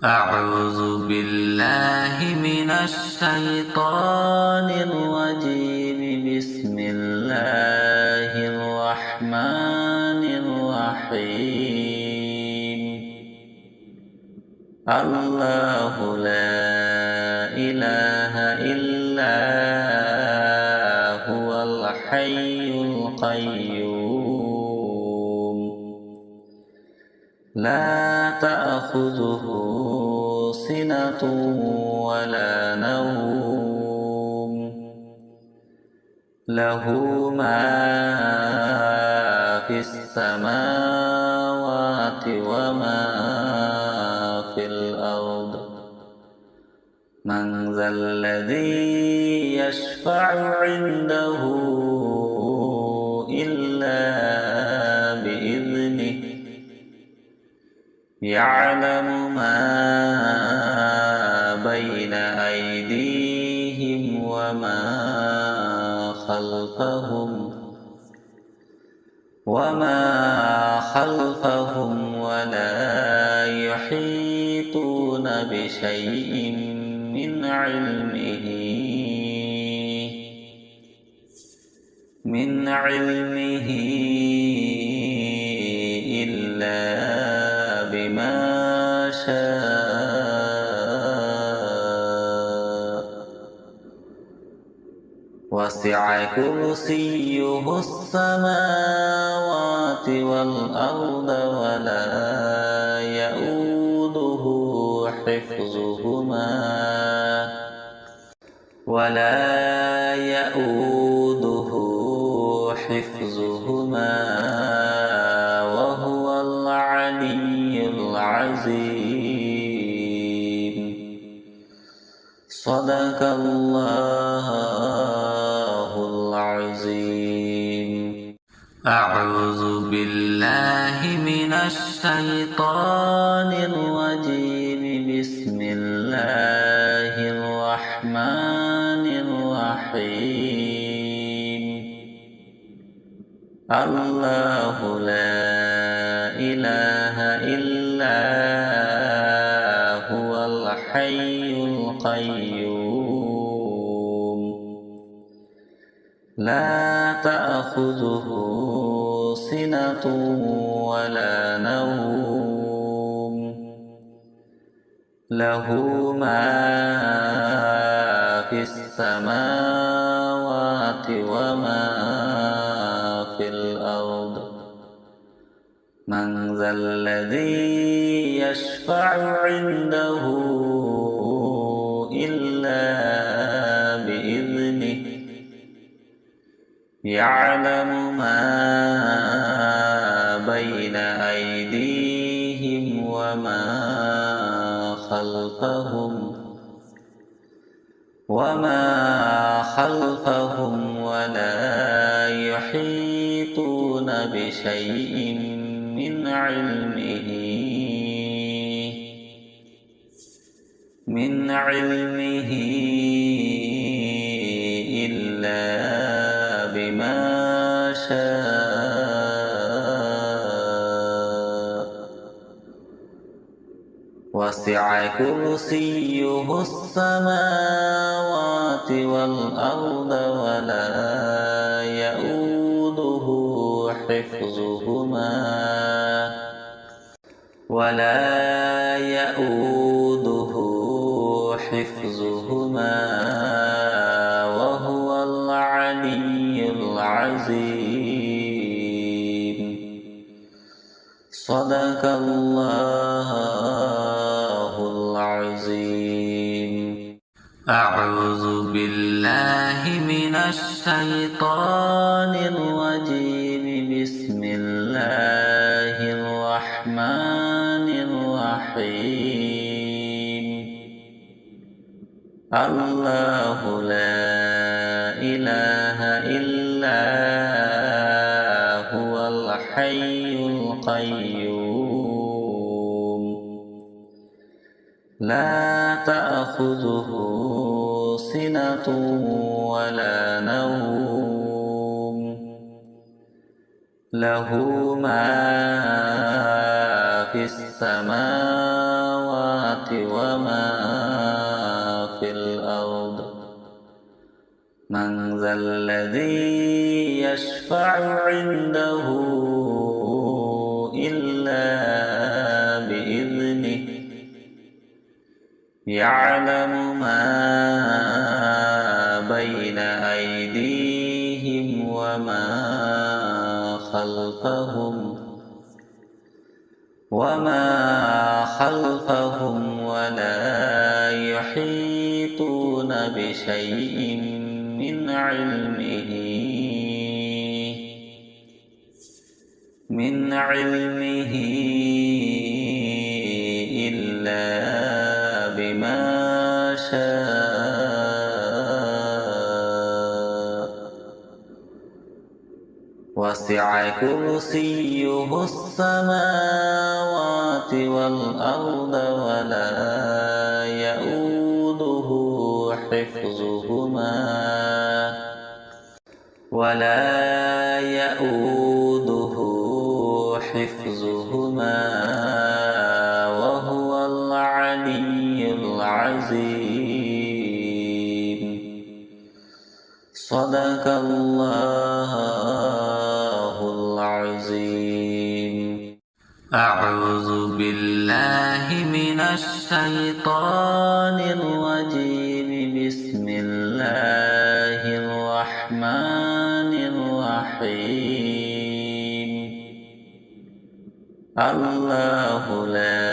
أعوذ بالله من الشيطان الرجيم. بسم الله الرحمن الرحيم. الله لا إله إلا هو الحي القيوم لا تأخذه سنة ولا نوم له ما في السماوات وما في الأرض. من ذا الذي يشفع عنده إلا بإذنه يعلم ما بين أيديهم وما خلفهم ولا يحيطون بشيء من علمه إلا بما شاء. وسع كرسيه السماوات والأرض ولا يؤوده حفظهما وهو العلي العظيم. صدق الله العظيم. أعوذ بالله من الشيطان الرجيم. بسم الله الرحمن الرحيم. الله لا إله إلا هو الحي القيوم لا تأخذه سنة ولا نوم له ما في السماوات وما في الأرض. من ذا الذي يشفع عنده إلا بإذنه يعلم ما بين أيديهم وما خلفهم ولا يحيطون بشيء من علمه إلا بما شاء. وسع كرسيه السماوات والأرض ولا يؤوده حفظهما وهو العلي العظيم. صدق الله العظيم. أعوذ بالله من الشيطان الرجيم. بسم الله الرحمن الرحيم. الله لا إله إلا هو الحي القيوم لا تأخذه سنة ولا نوم له ما في السماوات وما في الأرض من ذا الذي يشفع عنده إلا بإذنه يعلم ما بين أيديهم وما خلفهم ولا يحيطون بشيء من علمه إلا بما شاء وسع كرسيه السماوات والأرض ولا يؤوده حفظهما وهو العلي العظيم. صدق الله العظيم. أعوذ بالله من الشيطان الرجيم. بسم الله الرحمن الرحيم. الله لا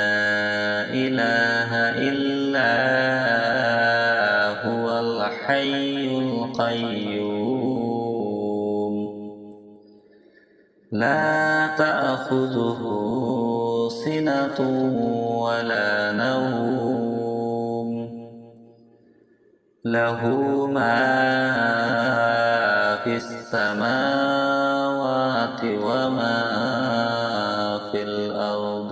إله إلا هو الحي القيوم لا تأخذه سنة ولا نوم له ما في السماوات وما في الأرض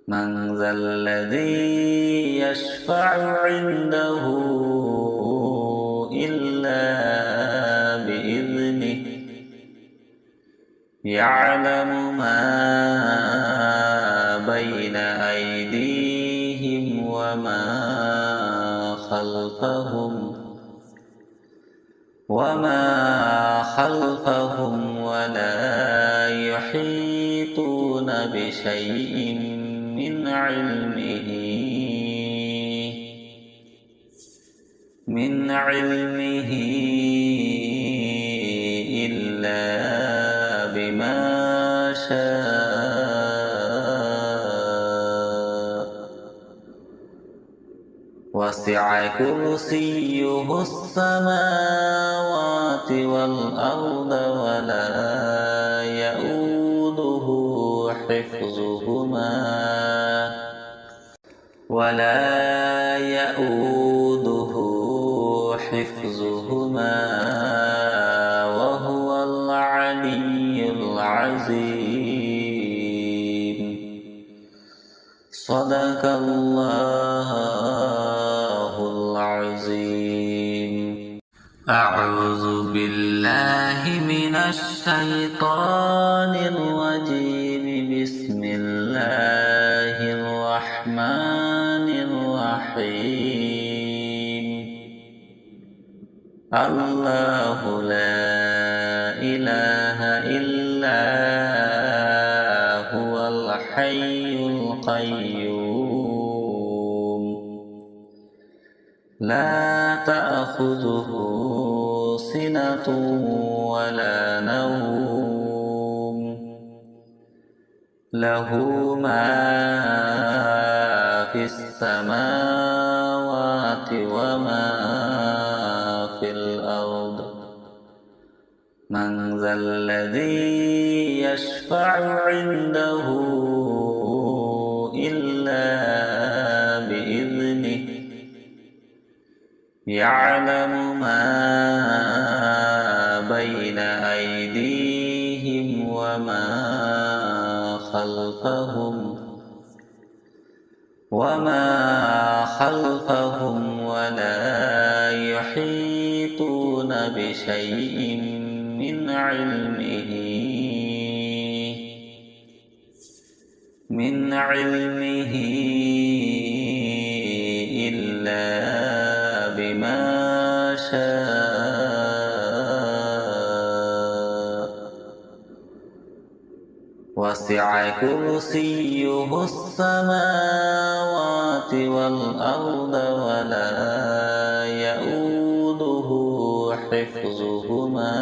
من ذا الذي يشفع عنده إلا بإذنه يعلم ما بين أيديهم وما خلفهم ولا يحيطون بشيء من علمه إلا بما شاء وسع كرسيه السماوات والأرض ولا يؤوده حفظهما وهو العلي العظيم. صدق الله العظيم. أعوذ بالله من الشيطان الرجيم. بسم الله الرحمن الرحيم. الله لا إله إلا هو الحي القيوم لا تأخذه سنة ولا نوم له ما في السماوات وما في الأرض من ذا الذي يشفع عنده إلا بإذنه يعلم ما بين أيديهم وما خلفهم ولا يحيطون بشيء من علمه وسع كرسيه السماوات والأرض ولا يؤوده حفظهما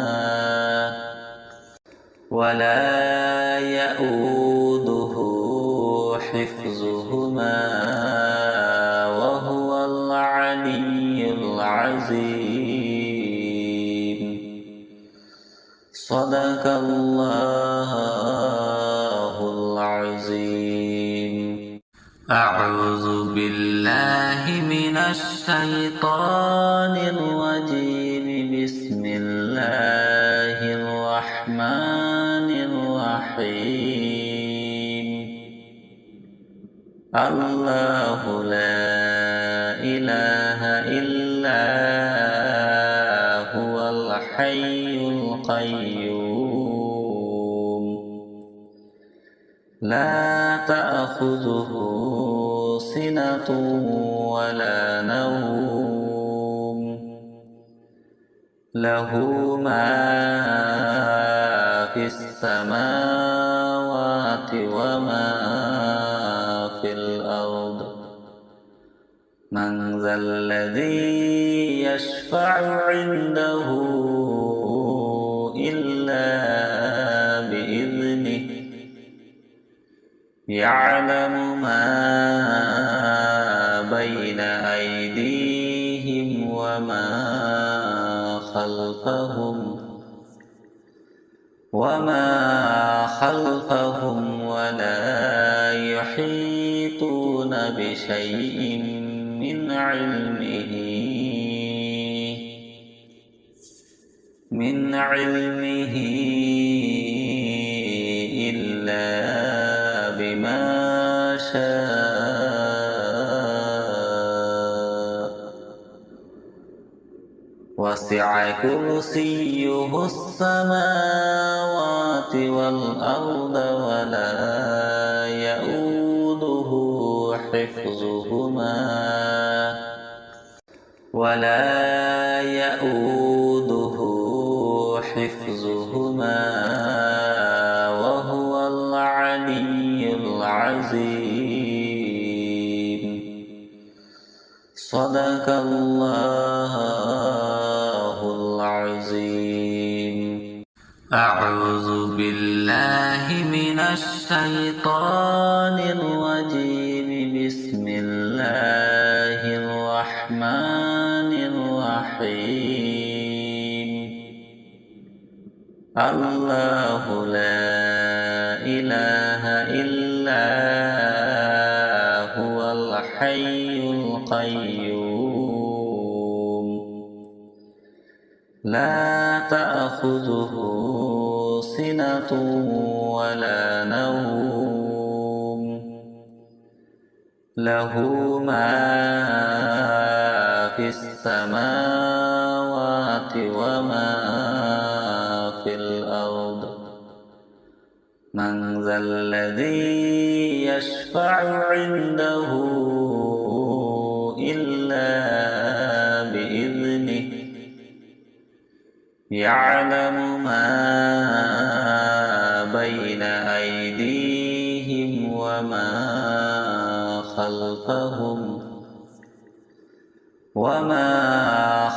وهو العلي العظيم. صدق الله العظيم. أعوذ بالله من الشيطان الرجيم. بسم الله الرحمن الرحيم. الله لا إله إلا هو الحي القيوم لا تأخذه سنة ولا نوم له ما في السماوات وما في الأرض. من ذا الذي يشفع عنده إلا بإذنه يعلم ما بين أيديهم وما خلفهم ولا يحيطون بشيء من علمه إلا بما شاء. وسع كرسيه السماوات والأرض ولا يؤوده حفظهما وهو العلي العظيم. صدق الله العظيم. أعوذ بالله من الشيطان الرجيم. بسم الله الرحمن الرحيم. الله لا إله إلا هو الحي القيوم لا تأخذه سنة ولا نوم له ما في السماوات وما في الأرض. من ذا الذي يشفع عنده إلا بإذنه يعلم ما بين أيديهم وما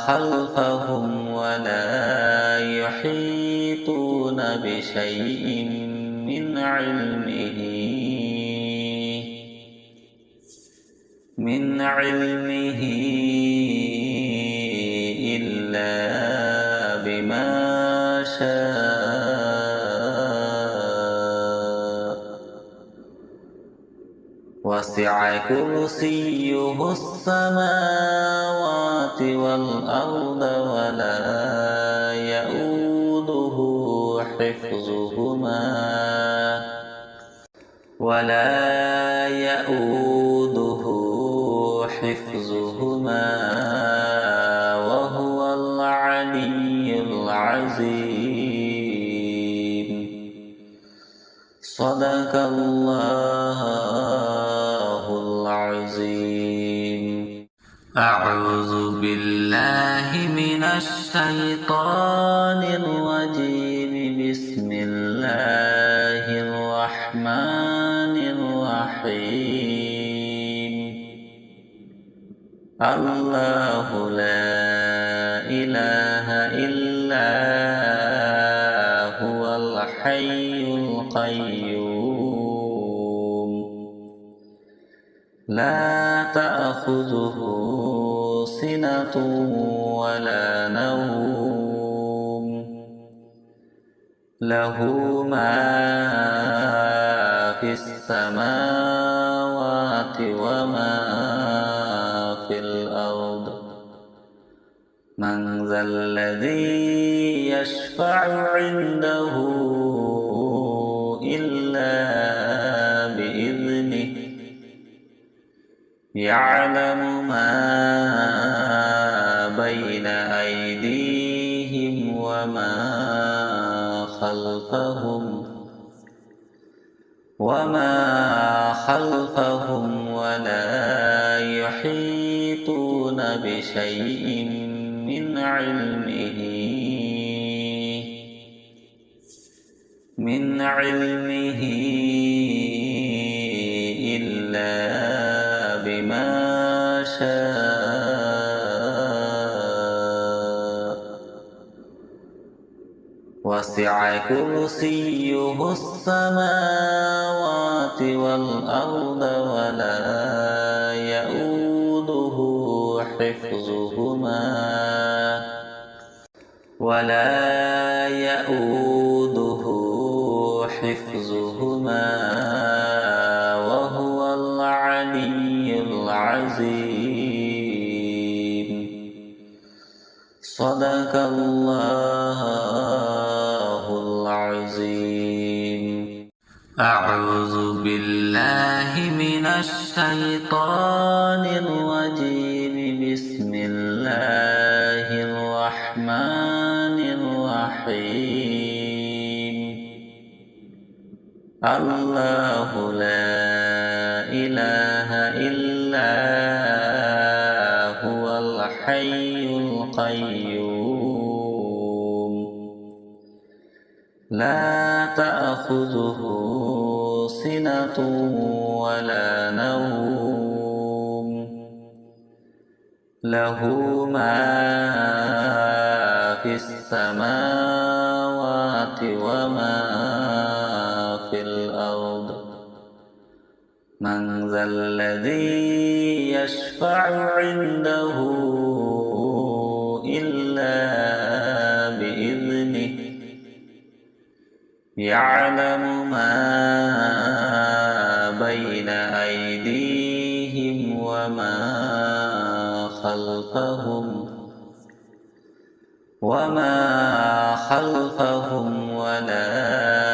خلفهم ولا يحيطون بشيء من علمه إلا بما شاء. وسع كرسيه السماوات والأرض ولا يؤوده حفظهما وهو العلي العظيم. صدق الله العظيم. أعوذ بالله من الشيطان الرجيم. بسم الله الرحمن الله لا إله إلا هو الحي القيوم لا تأخذه سنة ولا نوم له ما في السماوات وما في الأرض من ذا الذي يشفع عنده إلا بإذنه يعلم ما بين أيديهم وما خلفهم ولا يحيطون بشيء من علمه إلا بما شاء وسع كرسيه السماوات والأرض ولا يؤوده حفظهما وهو العلي العظيم صدق الله العظيم أعوذ بالله من الشيطان الرجيم بسم الله الرحمن الرحيم الله لا إله إلا هو الحي القيوم لا تأخذه سنة ولا نوم له ما في السماوات وما في الأرض من ذا الذي يشفع عنده إلا بإذنه يعلم ما بين أيديهم وما خلفهم ولا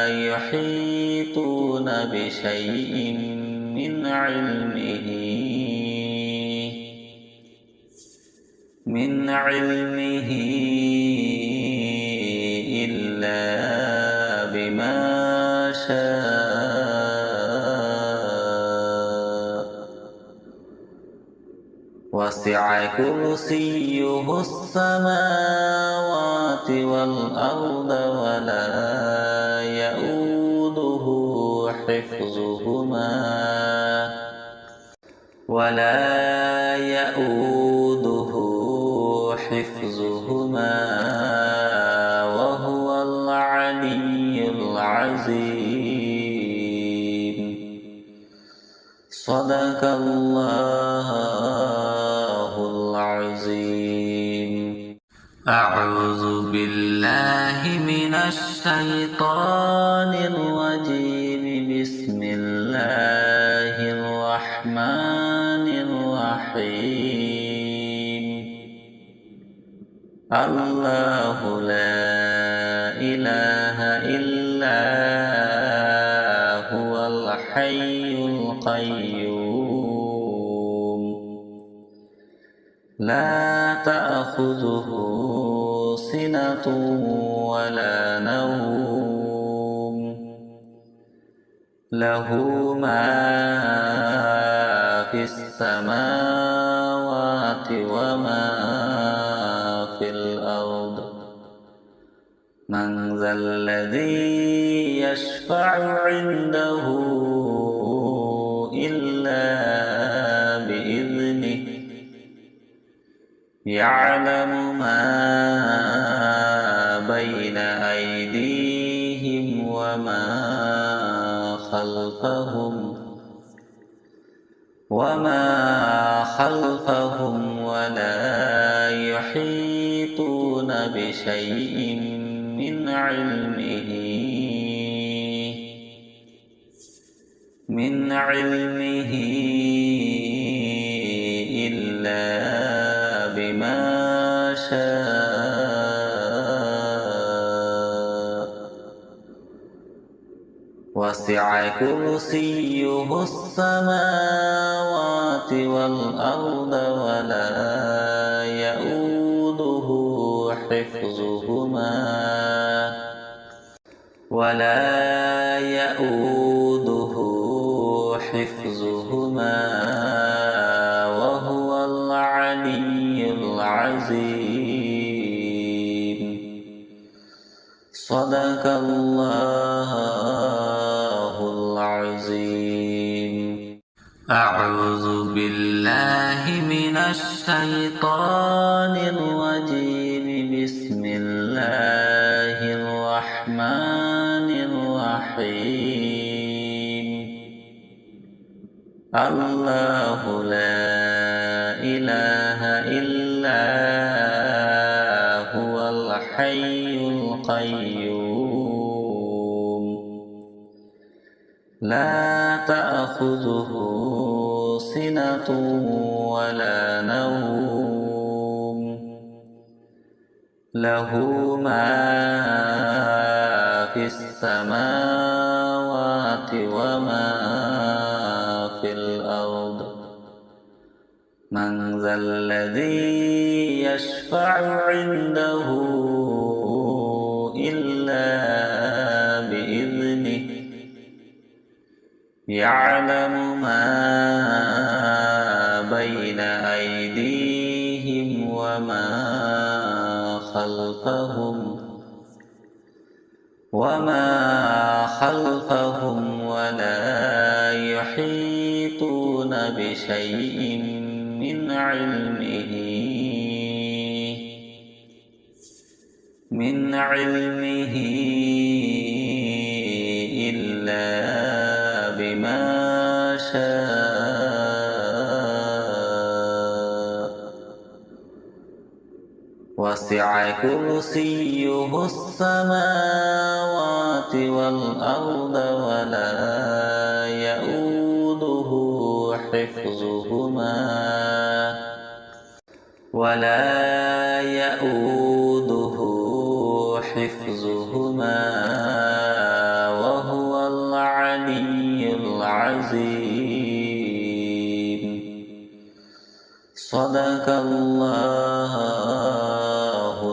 يحيطون بشيء من علمه إلا بما شاء وسع كرسيه السماوات والأرض ولا يؤوده حفظهما وهو العلي العظيم صدق الله العظيم أعوذ بالله من الشيطان الرجيم بسم الله الرحمن الرحيم الله لا إله إلا هو الحي القيوم لا تأخذه سنة ولا نوم له ما في السماوات وما في الأرض من ذا الذي يشفع عنده إلا يعلم ما بين أيديهم وما خلفهم ولا يحيطون بشيء من علمه إلا بما شاء وسع كرسيه السماوات والأرض ولا يؤوده حفظهما وهو العلي العظيم. صدق الله العظيم. أعوذ بالله من الشيطان الرجيم. بسم الله الرحمن الرحيم. الله لا إله إلا هو الحي القيوم لا تأخذه سنة ولا نوم له ما في السماوات وما في الأرض. من ذا الذي يشفع عنده إلا بإذنه. يعلم ما بين أيديهم وما خلفهم ولا يحيطون بشيء من علمه إلا بما شاء وسع كرسيه السماوات والأرض ولا يؤوده حفظهما وهو العلي العظيم. صدق الله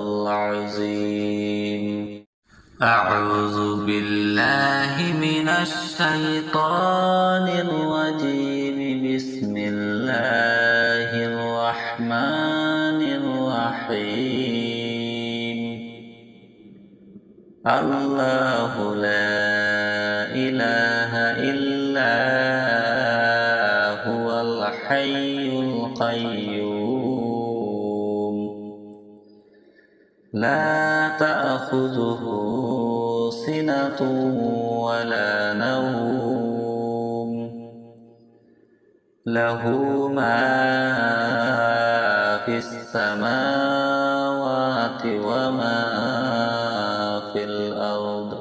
العظيم. أعوذ بالله من الشيطان الرجيم. بسم الله الرحمن الرحيم. الله لا إله إلا هو الحي القيوم لا تأخذه سنة ولا نوم له ما في السماوات وما في الأرض.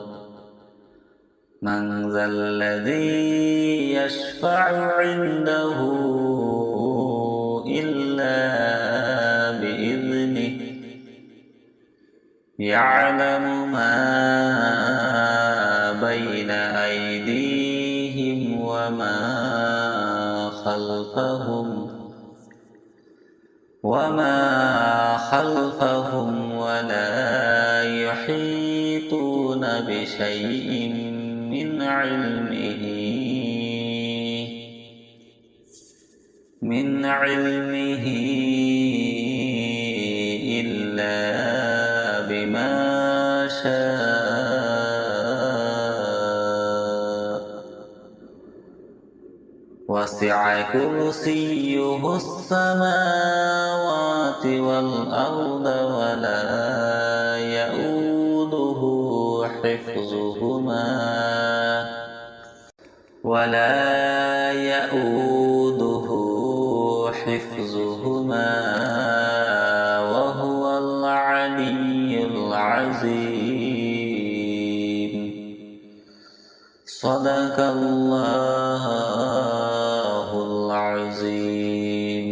من ذا الذي يشفع عنده إلا بإذنه. يعلم ما بين أيديهم وما خلفهم ولا يحيطون بشيء من علمه إلا بما شاء وسع وسع كرسيه السماوات والأرض ولا يؤوده حفظهما وهو العلي العظيم. صدق الله العظيم.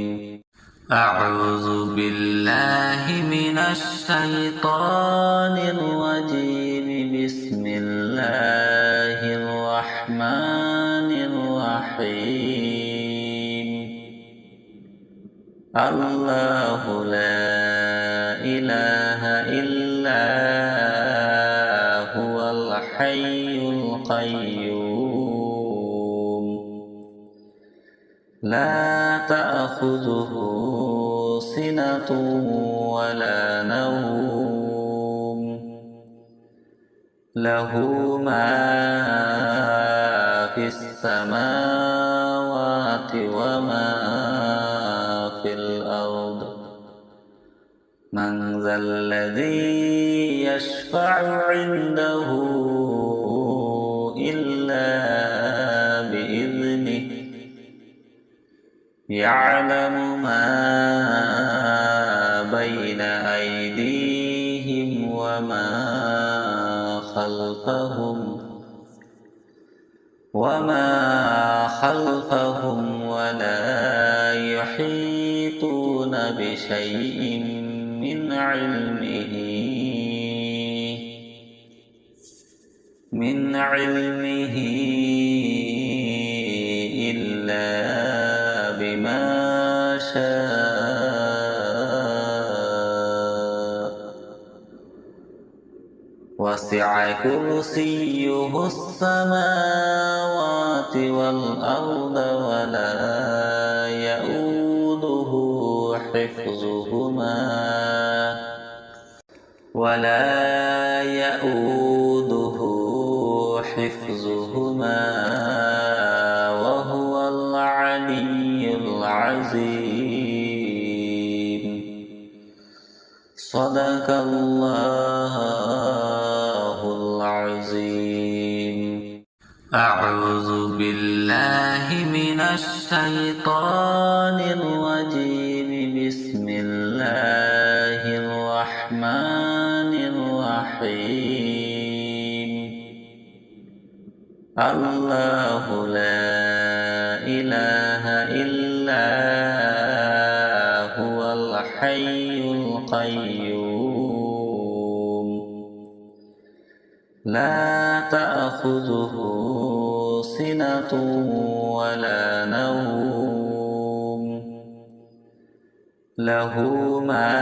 أعوذ بالله من الشيطان الرجيم. بسم الله الرحمن الرحيم. الله لا إله إلا هو الحي القيوم لا تأخذه سنة ولا نوم له ما في السماوات وما في الأرض. من ذا الذي يشفع عنده إلا بإذنه يعلم ما بين أيديهم وما خلفهم ولا يحيطون بشيء من علمه إلا بما شاء. وسع كرسيه السماوات والأرض ولا يؤوده حفظهما وهو العلي العظيم. صدق الله العظيم. أعوذ بالله من الشيطان الرجيم. بسم الله الرحمن الرحيم. الله لا إله إلا هو الحي القيوم لا تأخذه سنة ولا نوم له ما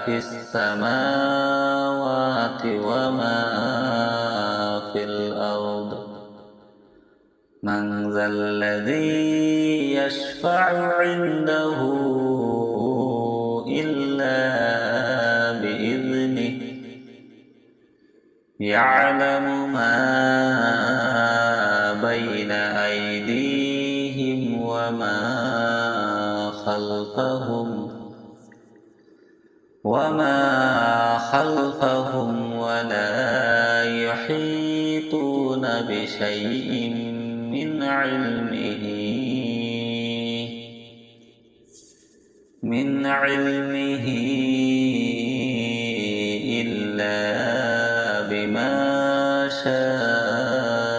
في السماوات وما في الأرض. من ذا الذي يشفع عنده إلا بإذنه يعلم ما بين أيديهم وما خلفهم ولا يحيطون بشيء من علمه إلا بما شاء.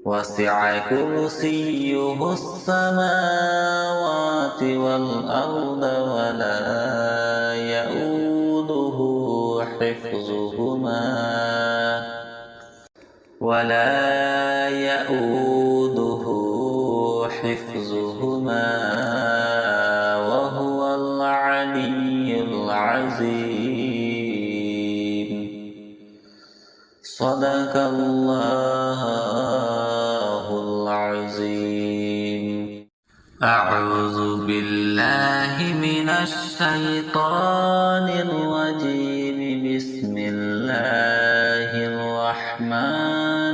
وسع كرسيه السماوات والأرض ولا يؤوده حفظهما وهو العلي العظيم. صدق الله العظيم. أعوذ بالله من الشيطان الرجيم. بسم الله الرحمن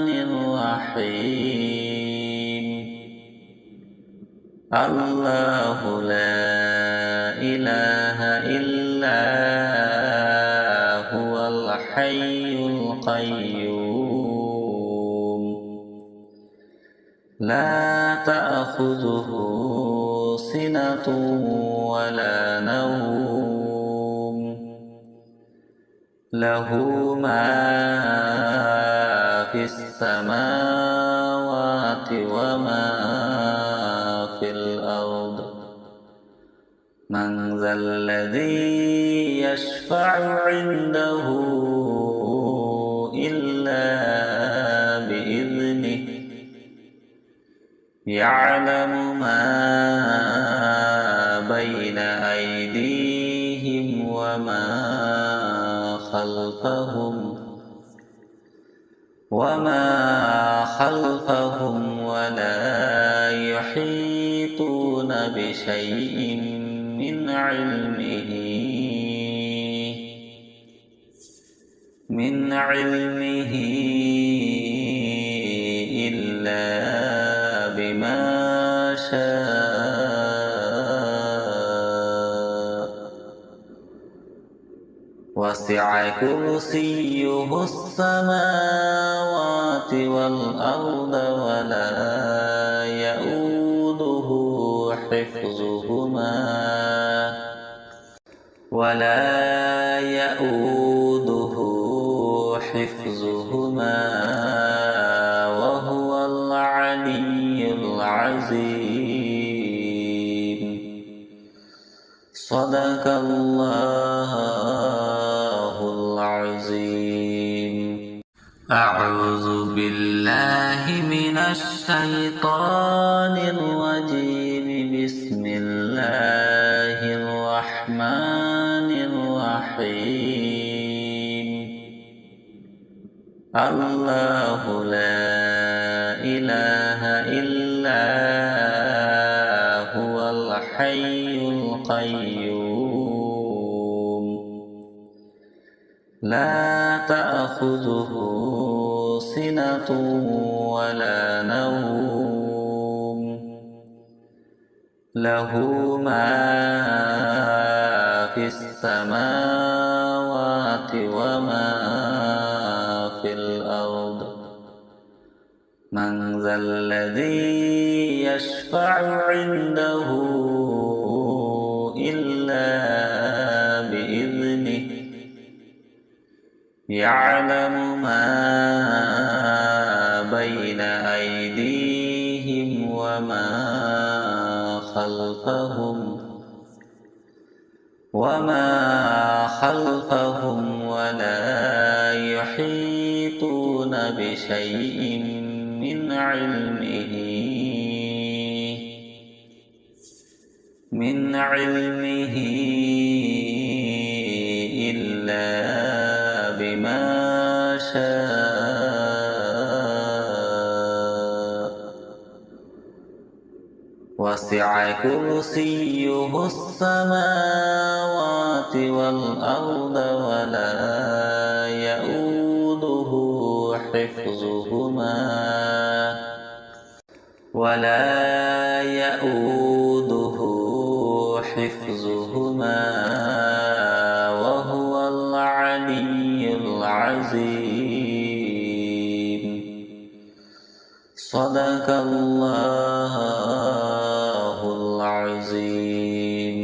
الرحيم الله لا إله إلا هو الحي القيوم لا تأخذه سنة ولا نوم له ما في السماوات وما في الأرض من ذا الذي يشفع عنده إلا بإذنه يعلم ما بين أيديهم وما خلفهم ولا يحيطون بشيء من علمه إلا بما شاء وسع كرسيه السماوات والأرض ولا يؤوده حفظهما وهو العلي العظيم صدق الله العظيم أعوذ بالله من الشيطان الرجيم بسم الله الرحمن الرحيم الله لا إله إلا هو الحي القيوم لا تأخذه سنة ولا نوم له ما في السماوات وما في الأرض من ذا الذي يشفع عنده إلا بإذنه يعلم ما بين أيديهم وما خلفهم ولا يحيطون بشيء من علمه إلا بما شاء وسع كرسيه السماوات والأرض ولا يؤوده حفظهما وهو العلي العظيم صدق الله العظيم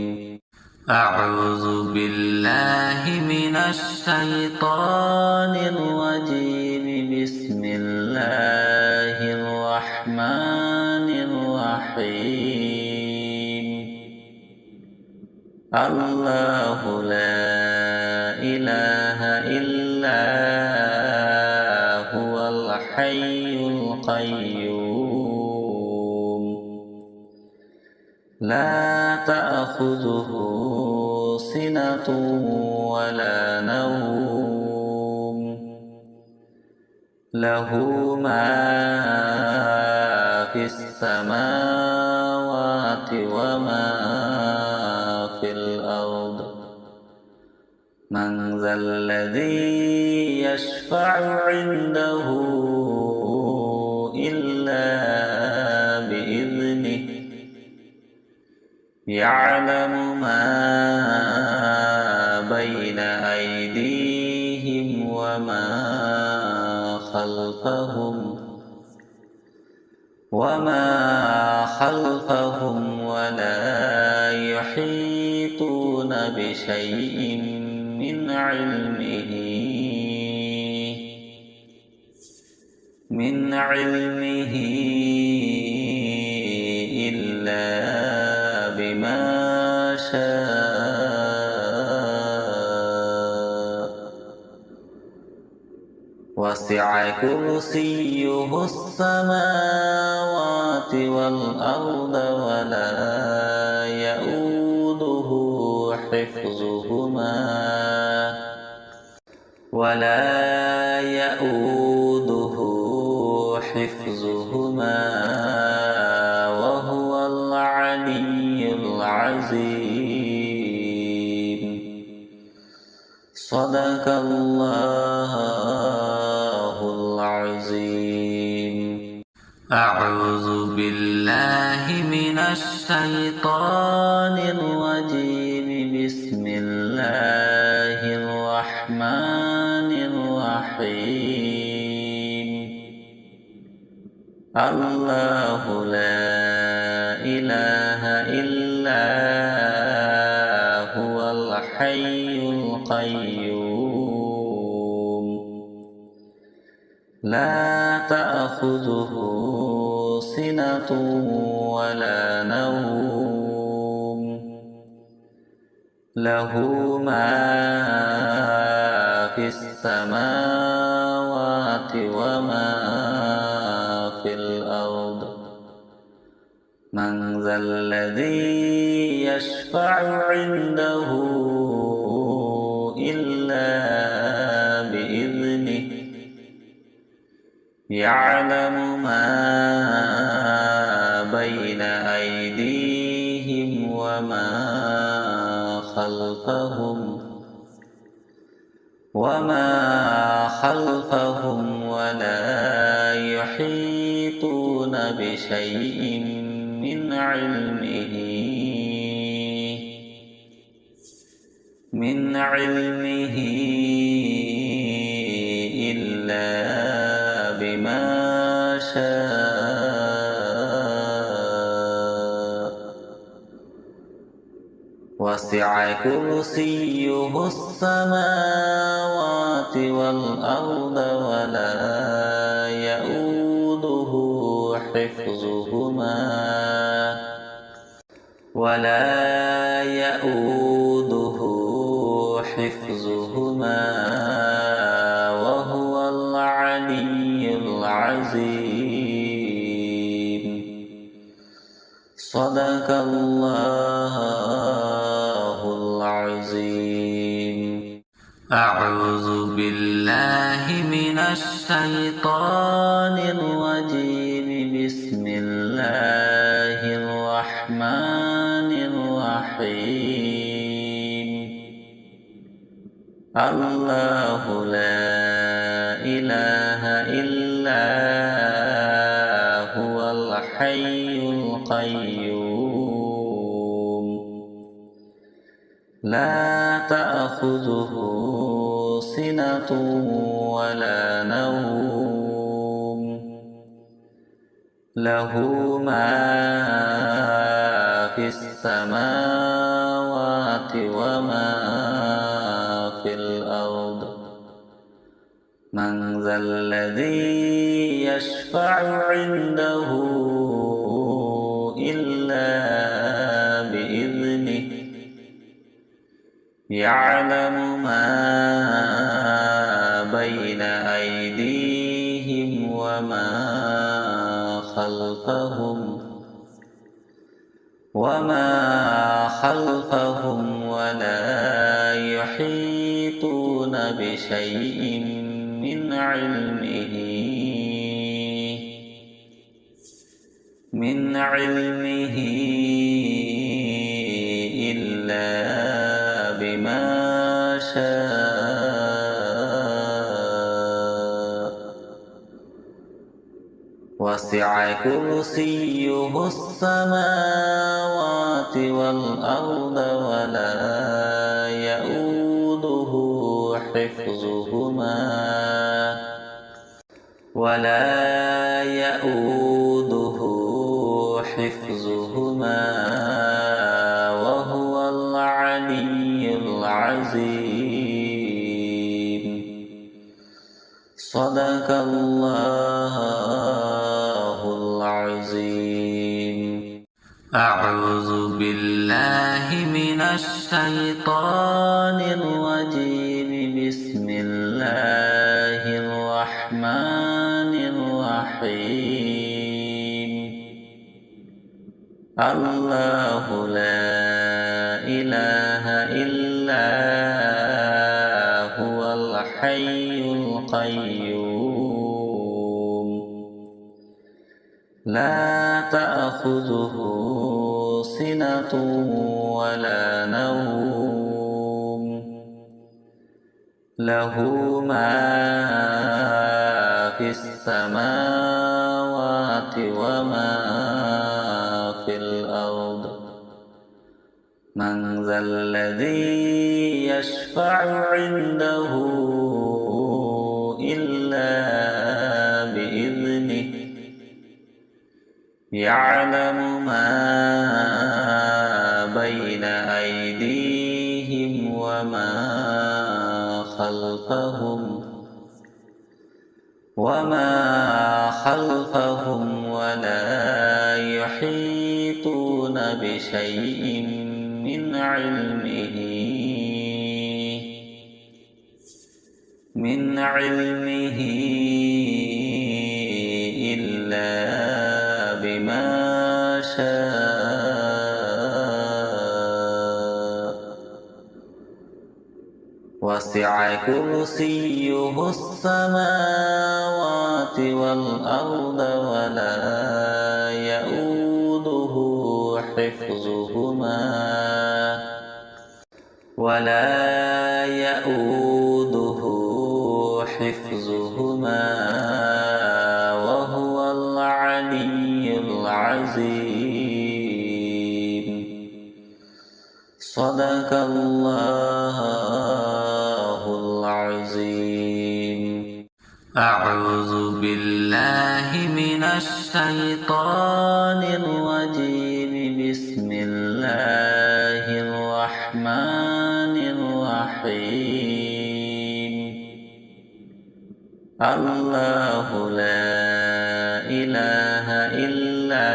أعوذ بالله من الشيطان الرجيم بسم الله الرحمن الرحيم الله لا إله إلا هو الحي القيوم لا تأخذه سنة ولا نوم له ما في السماوات وما في الأرض من ذا الذي يشفع عنده يعلم ما بين أيديهم وما خلفهم ولا يحيطون بشيء من علمه إلا بما شاء وسع كرسيه السماوات والأرض ولا يؤوده حفظهما وهو العلي العظيم. صدق الله العظيم. أعوذ بالله من الشيطان الرجيم. بسم الله الرحمن الرحيم. الله لا إله إلا هو الحي القيوم لا تأخذه سنة ولا نوم له ما في السماوات وما في الأرض. من ذا الذي يشفع عنده إلا بإذنه. يعلم ما بين أيديهم وما خلفهم ولا يحيطون بشيء من علمه إلا بما شاء وسع كرسيه السماوات والأرض ولا يؤوده حفظهما وهو العلي العظيم. صدق الله العظيم. أعوذ بالله من الشيطان الرجيم. بسم الله الرحمن الرحيم. الله لا إله إلا هو الحي القيوم لا تأخذه سنة ولا نوم له ما في السماوات وما في الأرض. من ذا الذي يشفع عنده إلا بإذنه. يعلم ما بين أيديهم وما خلفهم ولا يحيطون بشيء من علمه إلا بما شاء وسع كرسيه السماوات والأرض ولا يؤوده حفظهما وهو العلي العظيم. صدق الله العظيم. أعوذ بالله من الشيطان الرجيم. بسم الله الرحمن الرحيم. الله لا إله إلا هو الحي القيوم لا تأخذه سنة ولا نوم له ما في السماوات وما في الأرض. من ذا الذي يشفع عنده إلا بإذنه يعلم ما بين أيديهم وما خلفهم ولا يحيطون بشيء من علمه إلا بما شاء. وسع كرسيه السماوات والأرض ولا يؤوده حفظهما وهو العلي العظيم. صدق الله العظيم. أعوذ بالله من الشيطان الرجيم. بسم الله الرحمن الرحيم. الله لا إله إلا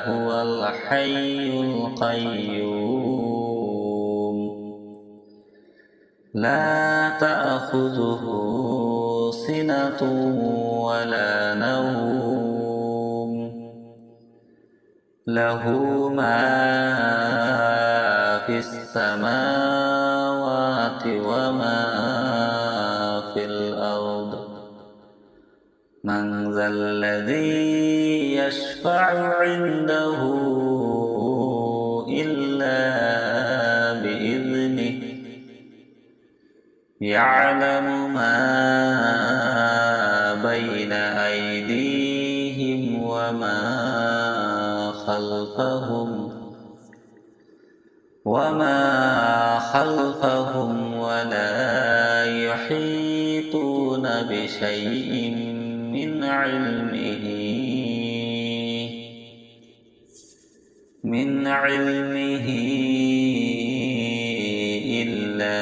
هو الحي القيوم لا تأخذه سنة ولا نوم له ما في السماوات وما في الأرض. من ذا الذي يشفع عنده إلا بإذنه يعلم ما بين أيديهم وما خلفهم ولا يحيطون بشيء من علمه إلا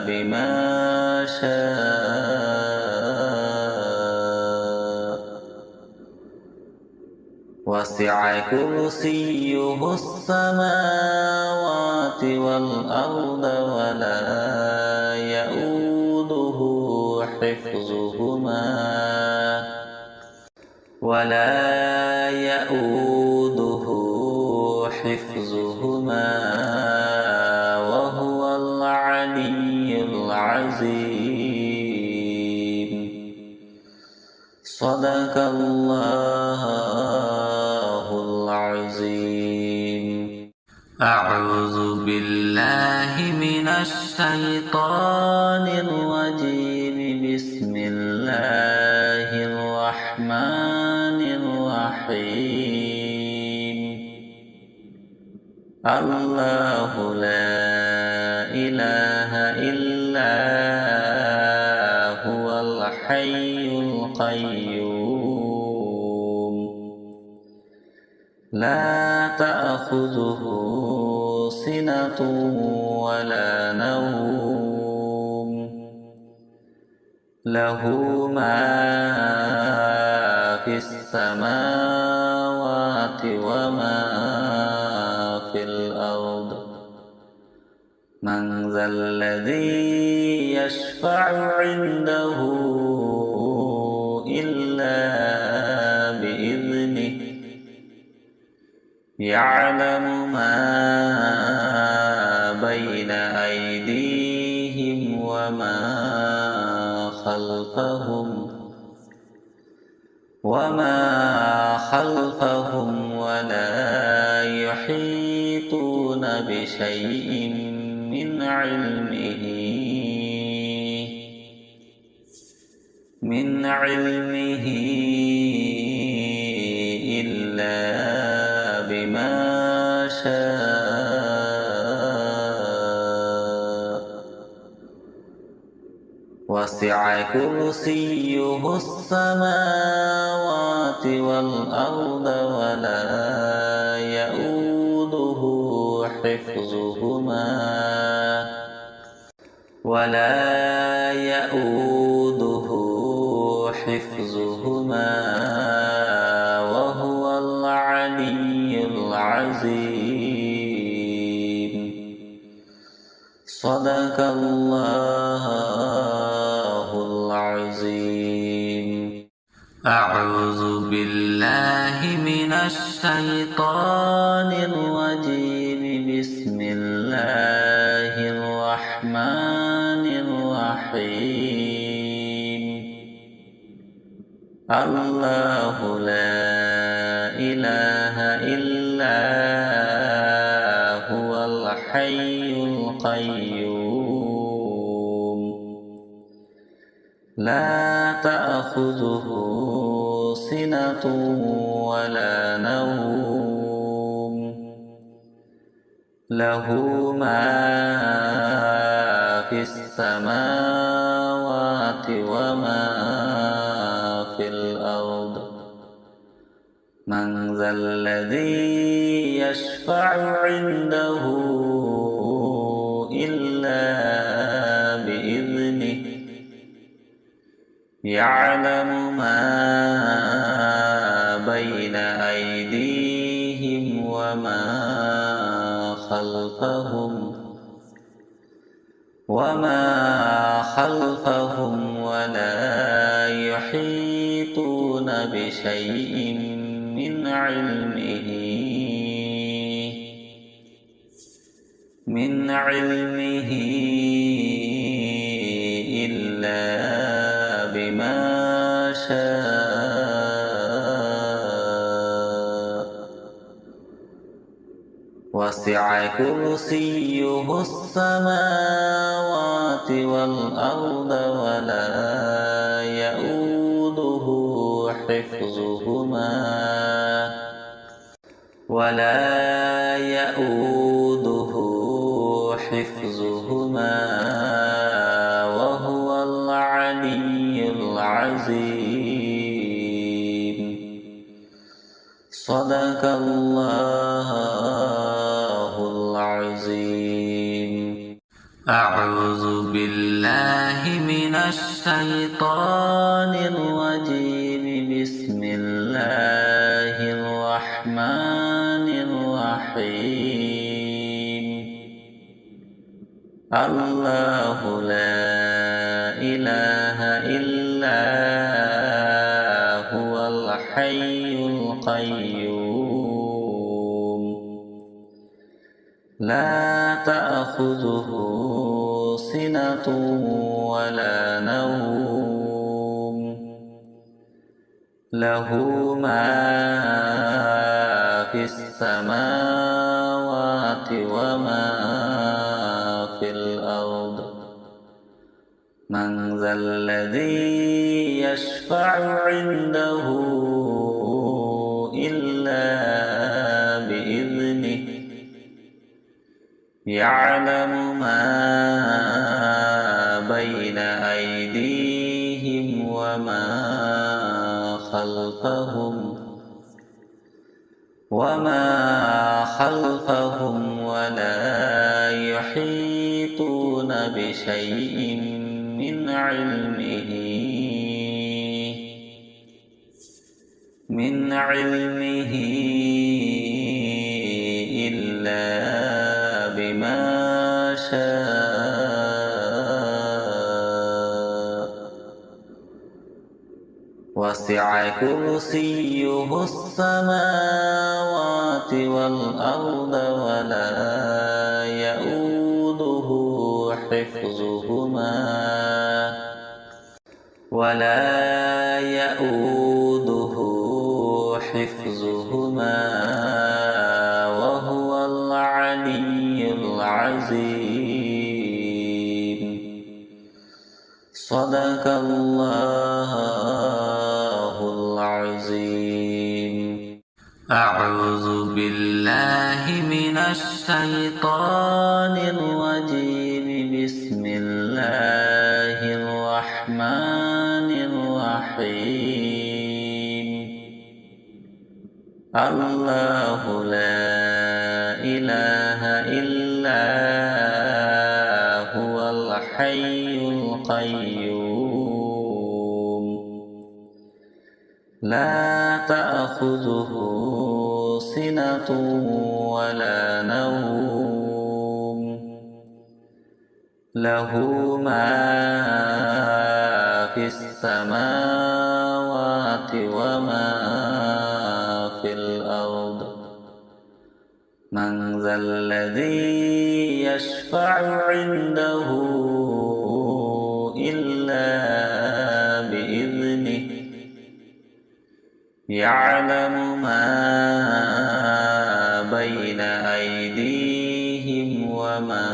بما شاء. وسع كرسيه السماوات والأرض ولا يؤوده حفظهما وهو العلي العظيم. صدق الله العظيم. أعوذ بالله من الشيطان الرجيم. بسم الله الرحمن الرحيم الله لا إله إلا هو الحي القيوم لا تأخذه سنة ولا نوم له ما في السماوات وما في الأرض من ذا الذي يشفع عنده إلا بإذنه يعلم ما بين أيديهم وما خلفهم ولا يحيطون بشيء من علمه إلا بما شاء وسع كرسيه السماوات والأرض ولا يؤوده حفظهما وهو العلي العظيم صدق الله العظيم أعوذ بالله من الشيطان الرجيم بسم الله الرحمن الرحيم الله لا إله إلا هو الحي القيوم لا تأخذه سنة ولا نوم له ما في السماوات وما في الأرض من ذا الذي يشفع عنده إلا بإذنه يعلم ما بين أيديهم وما خلفهم ولا يحيطون بشيء من علمه إلا بما شاء وسع كرسيه السماوات والأرض ولا يؤوده حفظهما وهو العلي العظيم صدق الله العظيم أعوذ بالله من الشيطان الرجيم بسم الله الرحمن الرحيم الله لا إله إلا هو الحي القيوم لا تأخذه سنة ولا نوم له ما في السماوات وما في الأرض من ذا الذي يشفع عنده يعلم ما بين أيديهم وما خلفهم ولا يحيطون بشيء من علمه إلا بما شاء وسع كرسيه السماوات والأرض ولا يؤوده حفظهما وهو العلي العظيم. صدق الله العظيم. أعوذ بالله من الشيطان الرجيم. بسم الله الرحمن الرحيم. الله لا إله إلا هو الحي القيوم لا تأخذه سنة ولا نوم له ما في السماوات وما في الأرض. من ذا الذي يشفع عنده إلا بإذنه. يعلم ما بين أيديهم وما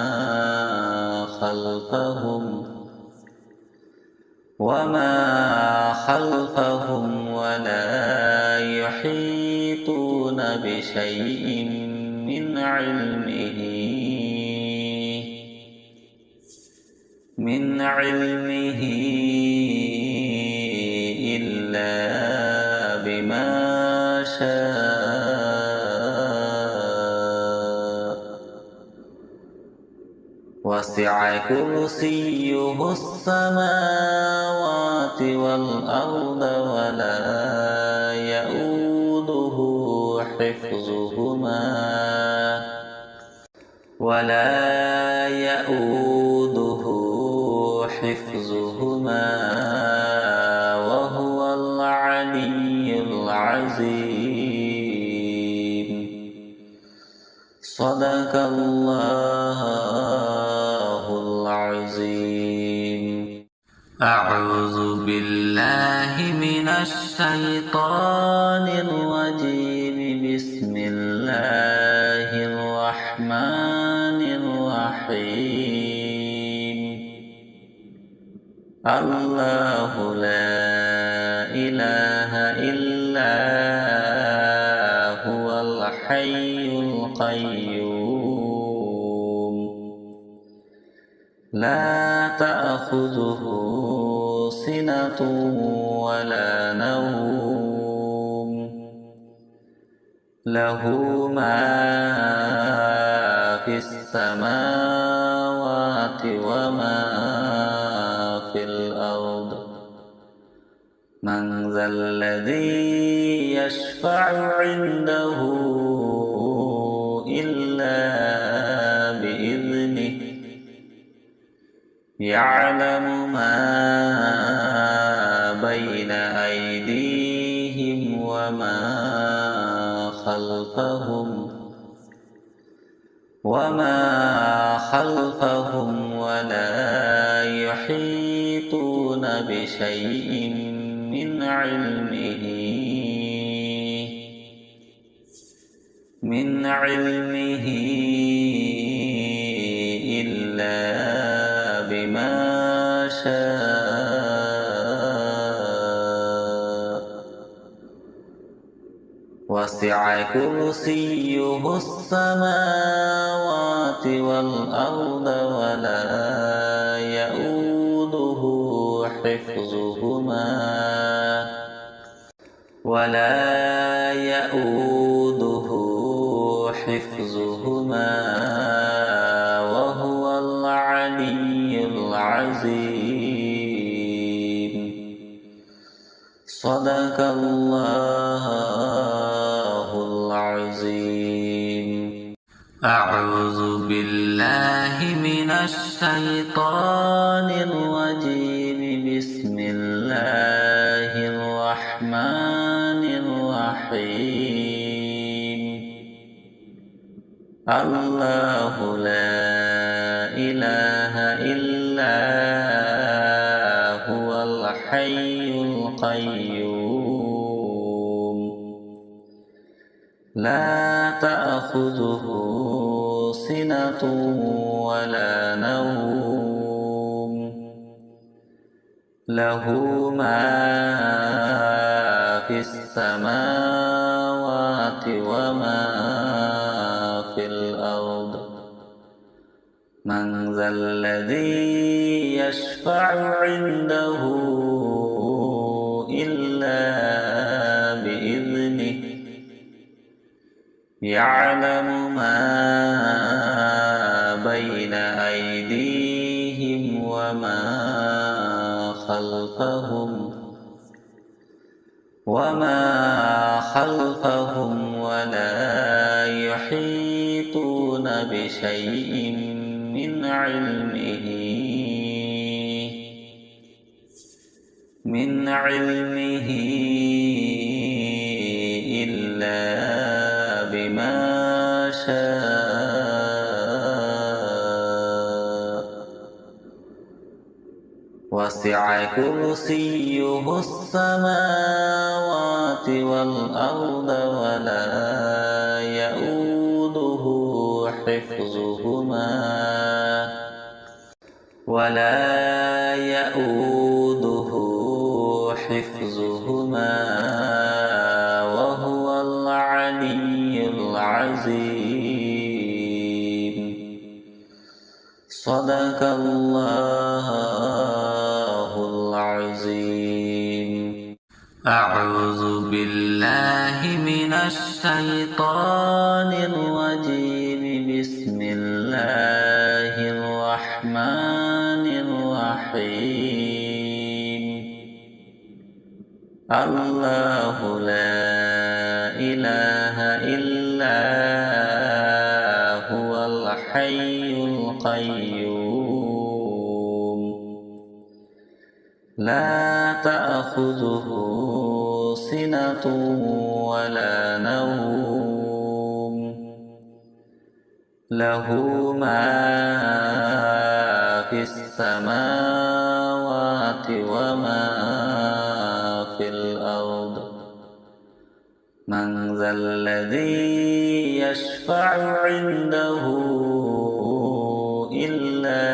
خلفهم ولا يحيطون بشيء من علمه إلا بما شاء وسع كرسيه السماوات والأرض ولا يؤوده حفظهما وهو العلي العظيم. صدق الله العظيم. أعوذ بالله من الشيطان الرجيم. بسم الله الرحمن الرحيم. الله لا إله إلا هو الحي القيوم لا تأخذه سنة ولا نوم له ما في السماوات وما في الأرض. من ذا الذي يشفع عنده إلا بإذنه. يعلم ما بين أيديهم وما خلفهم ولا يحيطون بشيء من علمه إلا بما شاء وسع كرسيه السماوات والأرض ولا يؤوده حفظهما وهو العلي العظيم. صدق الله العظيم. أعوذ بالله من الشيطان الرجيم. بسم الله الرحمن الرحيم. الله لا إله إلا هو الحي القيوم لا تأخذه سنة ولا نوم له ما في السماوات وما في الأرض. من ذا الذي يشفع عنده إلا بإذنه يعلم ما بين أيديهم وما خلفهم ولا يحيطون بشيء من علمه إلا بما شاء. وسع كرسيه السماوات والأرض ولا يؤوده حفظهما وهو العلي العظيم. صدق الله العظيم. أعوذ بالله من الشيطان الرجيم. بسم الله الرحمن الرحيم. الله لا إله إلا هو الحي القيوم لا تأخذه سنة ولا نوم له ما في السماوات وما في الأرض. من ذا الذي يشفع عنده إلا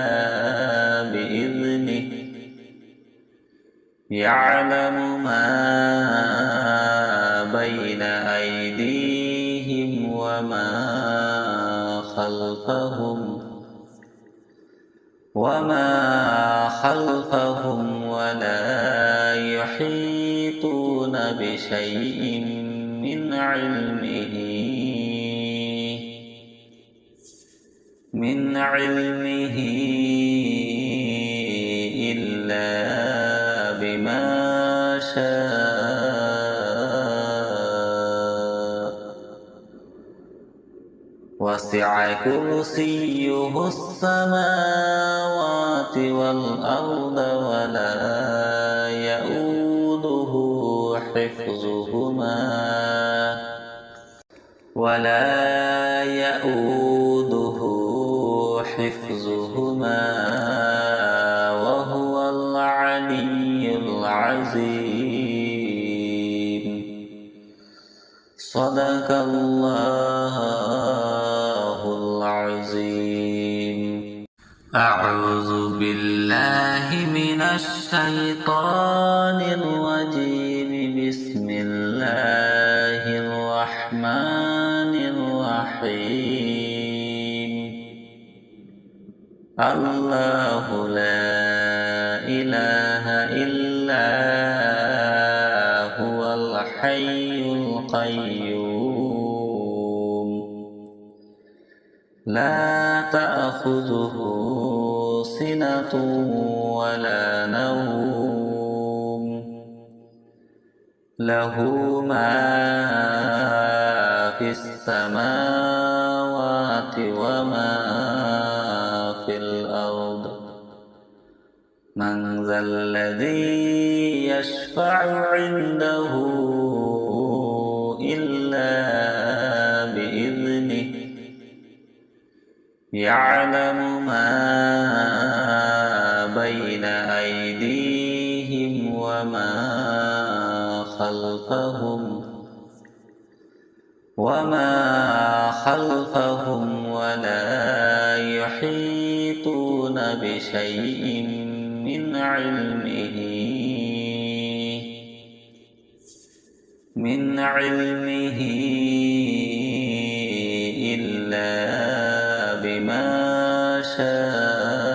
بإذنه يعلم ما بين أيديهم وما خلفهم ولا يحيطون بشيء من علمه إلا بما شاء. وسع كرسيه السماوات والأرض ولا يؤوده حفظهما وهو العلي العظيم. صدق الله العظيم. أعوذ بالله من الشيطان الرجيم. بسم الله الرحمن الله لا إله إلا هو الحي القيوم لا تأخذه سنة ولا نوم له ما في السماوات وما في الأرض من ذا الذي يشفع عنده إلا بإذنه يعلم ما بين أيديهم وما خلفهم ولا يحيطون بشيء من علمه إلا بما شاء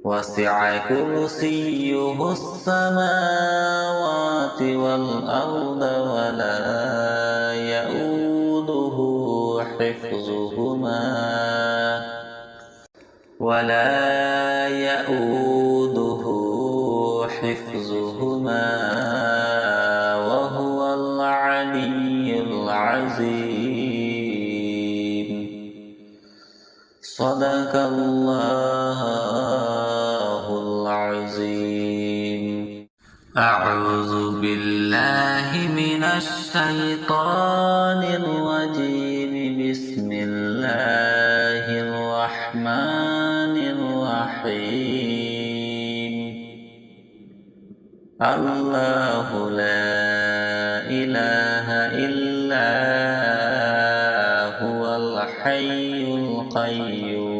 وسع كرسيه السماوات والأرض ولا يؤوده حفظهما وهو العلي العظيم صدق الله العظيم. أعوذ بالله من الشيطان الرجيم. بسم الله الرحمن الرحيم. الله لا إله إلا هو الحي القيوم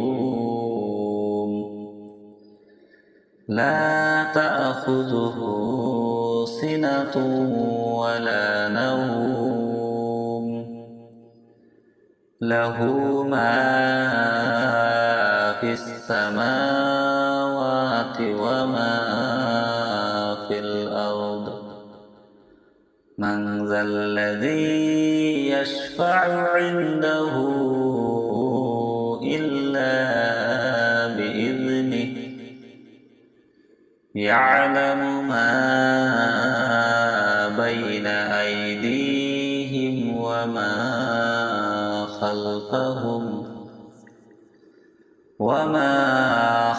لا تأخذه سنة ولا نوم له ما في السماوات وما في الأرض من ذا الذي يشفع عنده إلا بإذنه يعلم ما بين أيديهم وما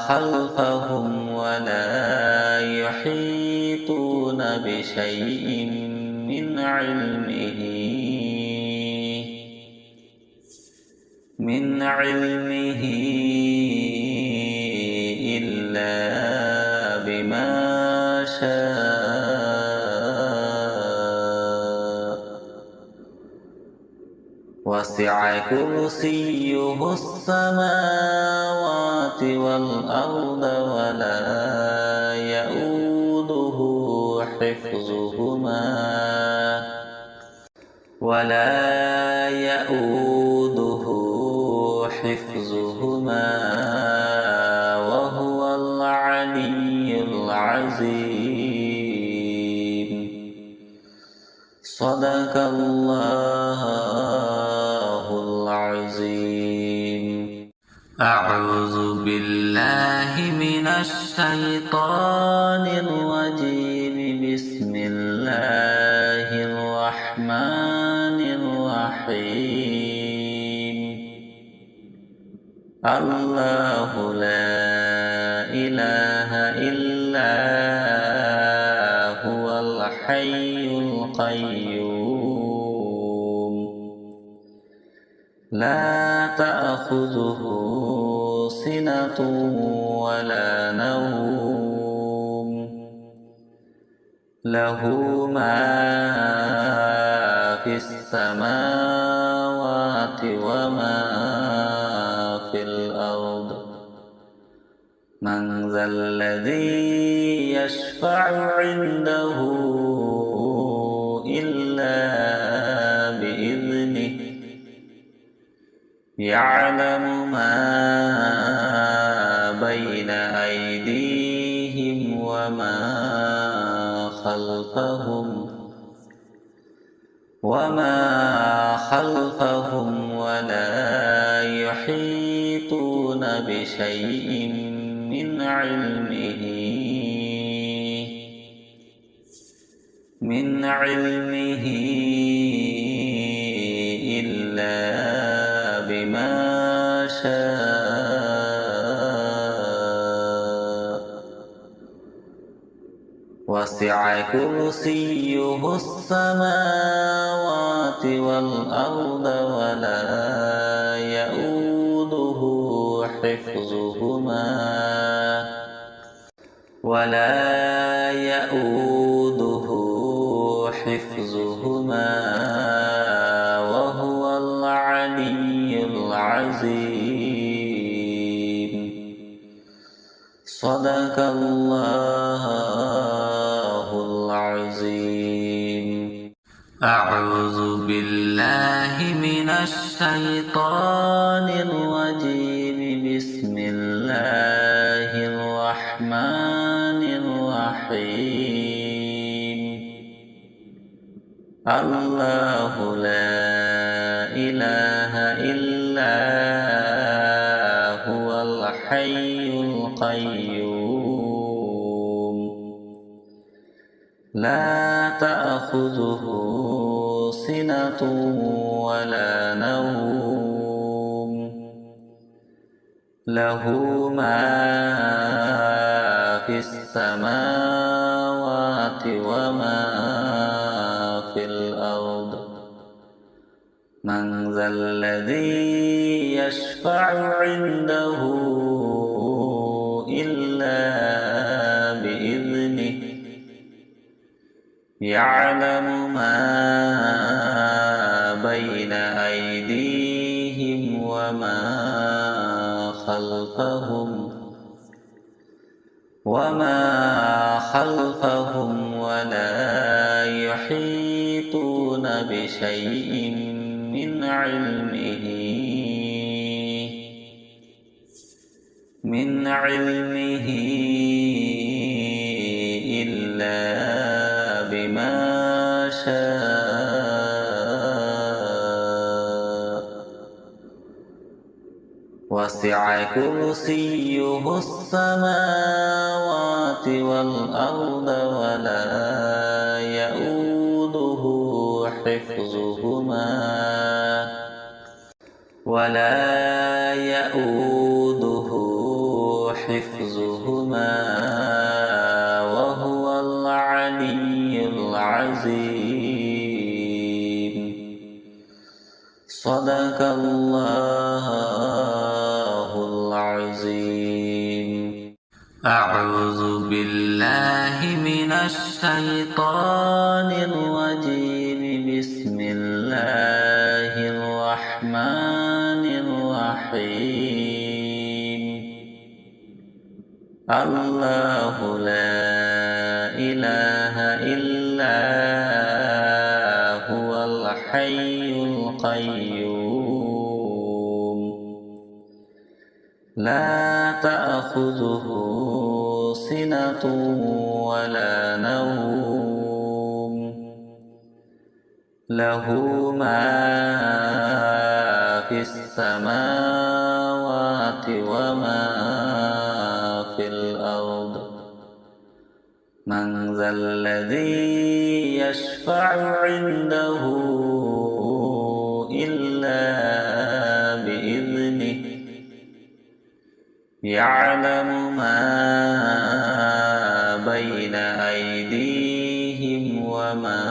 خلفهم ولا يحيطون بشيء من علمه إلا بما شاء وسع كرسيه السماوات والأرض ولا يؤوده حفظهما وهو العلي العظيم صدق الله العظيم. أعوذ بالله من الشيطان الرجيم. بسم الله الرحمن الرحيم. الله لا إله إلا هو الحي القيوم لا تأخذه سنة ولا نوم له ما في السماوات وما في الأرض من ذا الذي يشفع عنده إلا بإذنه يعلم ما بين أيديهم وما خلفهم ولا يحيطون بشيء من علمه إلا بما شاء وسع كرسيه السماوات والأرض ولا يؤوده حفظهما وهو العلي العظيم. صدق الله العظيم. أعوذ بالله من الشيطان الرجيم. بسم الله الرحمن الرحيم. الله لا إله إلا هو الحي القيوم لا تأخذه سنة ولا نوم له ما في السماوات وما في الأرض. من ذا الذي يشفع عنده إلا بإذنه. يعلم ما بين أيديهم وما خلفهم ولا يحيطون بشيء من علمه إلا بما شاء وسع كرسيه السماوات والأرض ولا يؤوده حفظهما وهو العلي العظيم. صدق الله العظيم. أعوذ بالله من الشيطان الرجيم. بسم الله الرحمن الرحيم. الله لا إله إلا هو الحي القيوم لا تأخذه سنة ولا نوم له ما في السماوات وما في الأرض. من ذا الذي يشفع عنده إلا بإذنه. يعلم ما بين أيديهم وما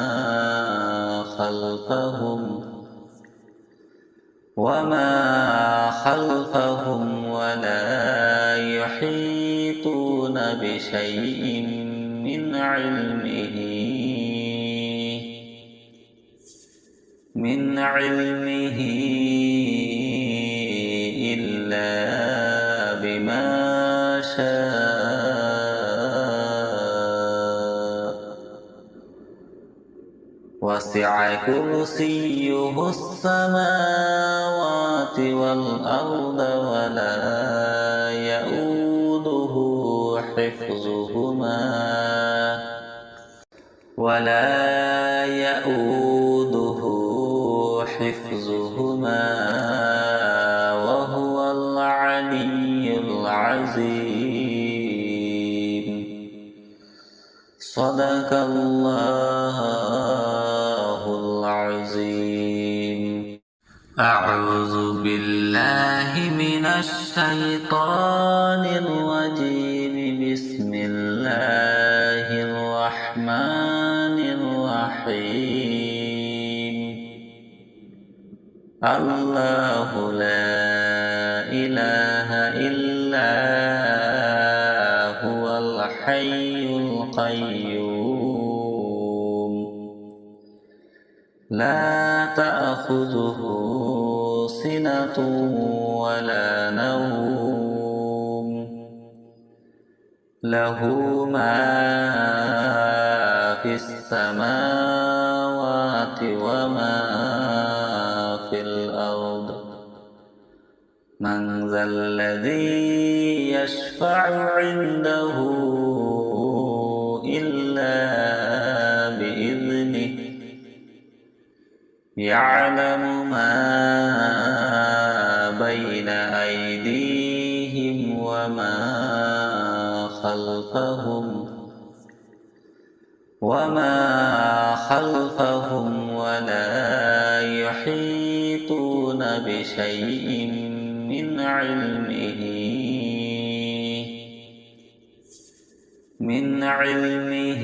خلفهم ولا يحيطون بشيء من علمه إلا بما شاء وسع كرسيه السماوات والأرض ولا يؤوده حفظهما وهو العلي العظيم. صدق الله العظيم. أعوذ بالله من الشيطان الرجيم. بسم الله الرحمن الرحيم. الله لا إله إلا هو الحي القيوم لا تأخذه سنة ولا نوم له ما في السماوات وما في الأرض. من ذا الذي يشفع عنده إلا بإذنه يعلم ما بين أيديهم وما خلفهم ولا يحيطون بشيء من علمه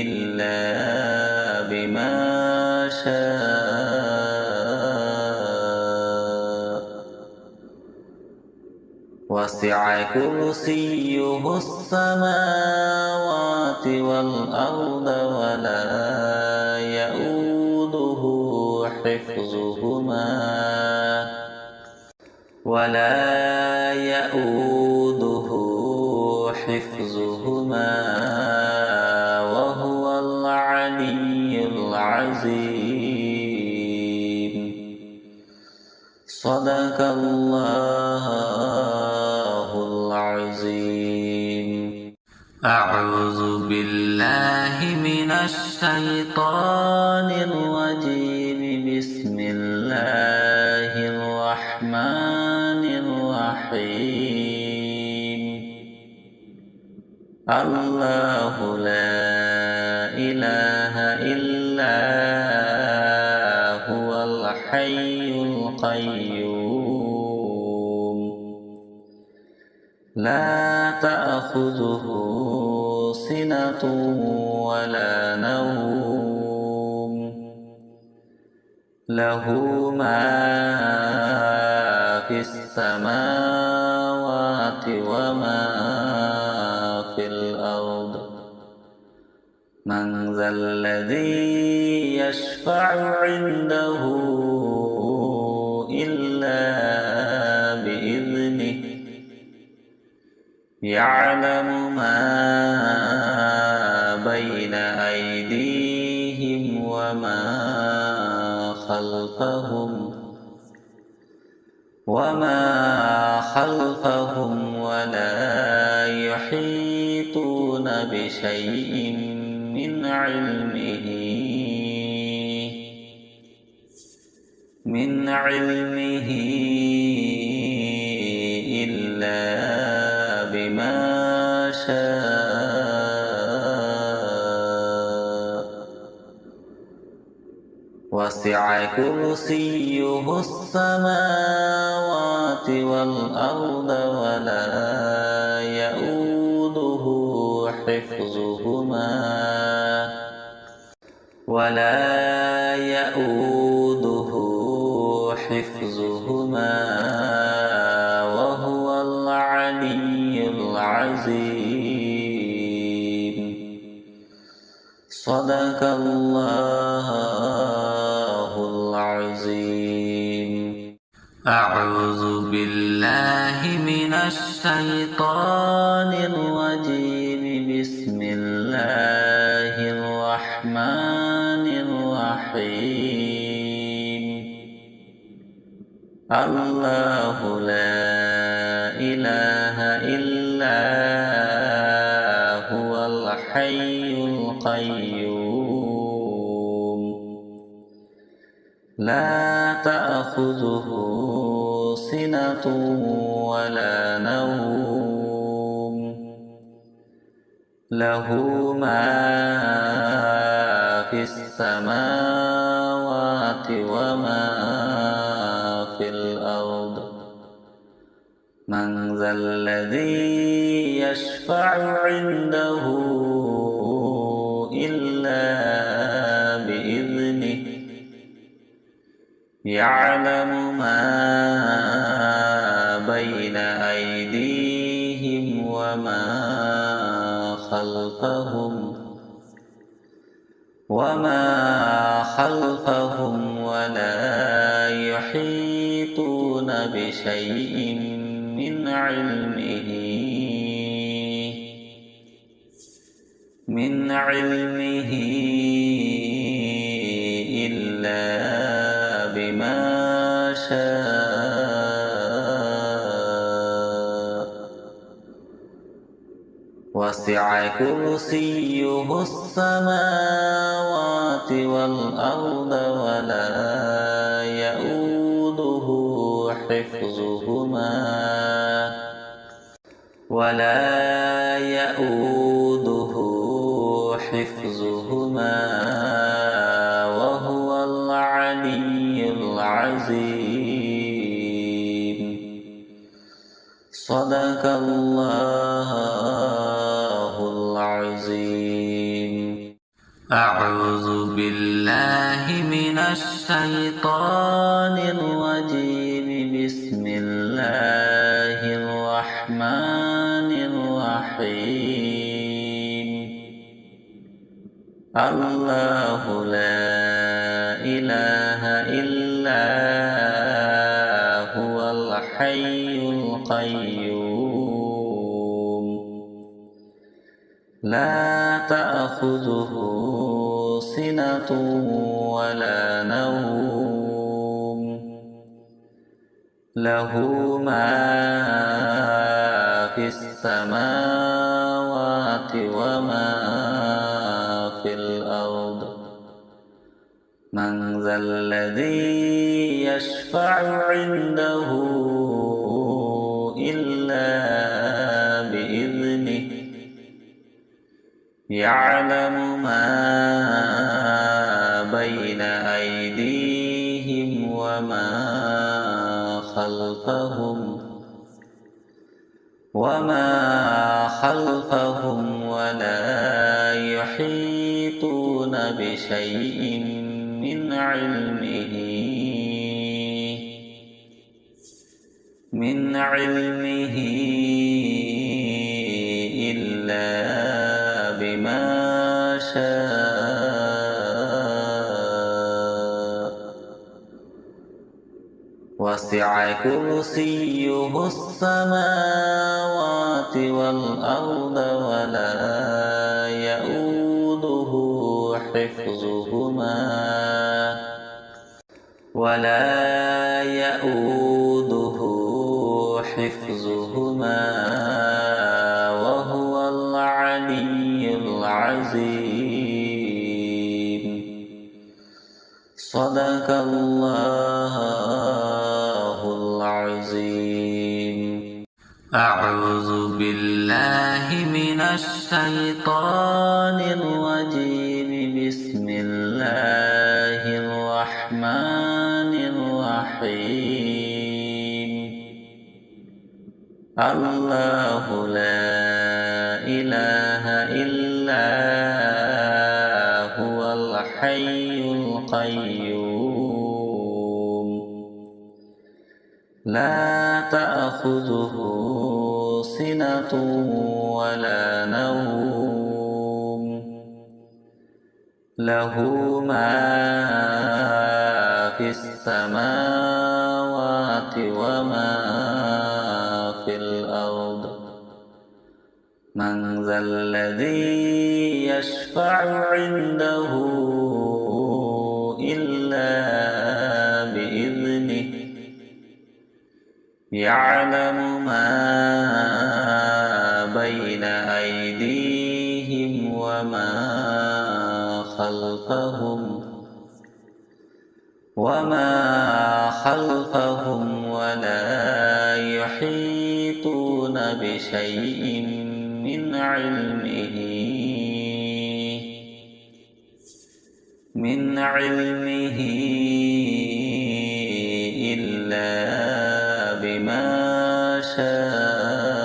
إلا بما شاء. وسع كرسيه السماوات والأرض ولا يؤوده حفظهما وهو العلي العظيم. صدق الله العظيم. أعوذ بالله من الشيطان الرجيم. بسم الله الرحمن الرحيم. الله لا إله إلا هو الحي القيوم لا تأخذه سنة ولا نوم له ما في السماوات وما في الأرض. من ذا الذي يشفع عنده إلا بإذنه يعلم ما بين أيديهم وما خلفهم ولا يحيطون بشيء من علمه إلا بما شاء. وسع كرسيه السماوات والأرض ولا يؤوده حفظهما وهو العلي العظيم. صدق الله العظيم. أعوذ بالله من الشيطان الرجيم. بسم الله الرحمن الله لا إله إلا هو الحي القيوم لا تأخذه سنة ولا نوم له ما في السماوات وما في الأرض من ذا الذي يشفع عنده إلا بإذنه يعلم ما بين أيديهم وما خلفهم ولا يحيطون بشيء من علمه إلا بما شاء وسع كرسيه السماوات والأرض ولا يؤوده حفظهما وهو العلي العظيم صدق الله العظيم أعوذ بالله من الشيطان الرجيم بسم الله الرحمن الرحيم الله لا إله إلا هو الحي القيوم لا تأخذه سنة ولا نوم له ما في السماوات وما في الأرض من ذا الذي يشفع عنده إلا بإذنه يعلم ما بين أيديهم وما خلفهم ولا يحيطون بشيء من علمه إلا بما شاء وسع كرسيه السماوات والأرض ولا يؤوده حفظهما وهو العلي العظيم صدق الله العظيم أعوذ بالله من الشيطان الرجيم بسم الله الرحمن الرحيم الله لا إله إلا هو الحي القيوم لا تأخذه سنة ولا نوم له ما في السماوات وما في الأرض من ذا الذي يشفع عنده إلا بإذنه يعلم ما بين أيديهم وما خلفهم ولا يحيطون بشيء من علمه إلا بما شاء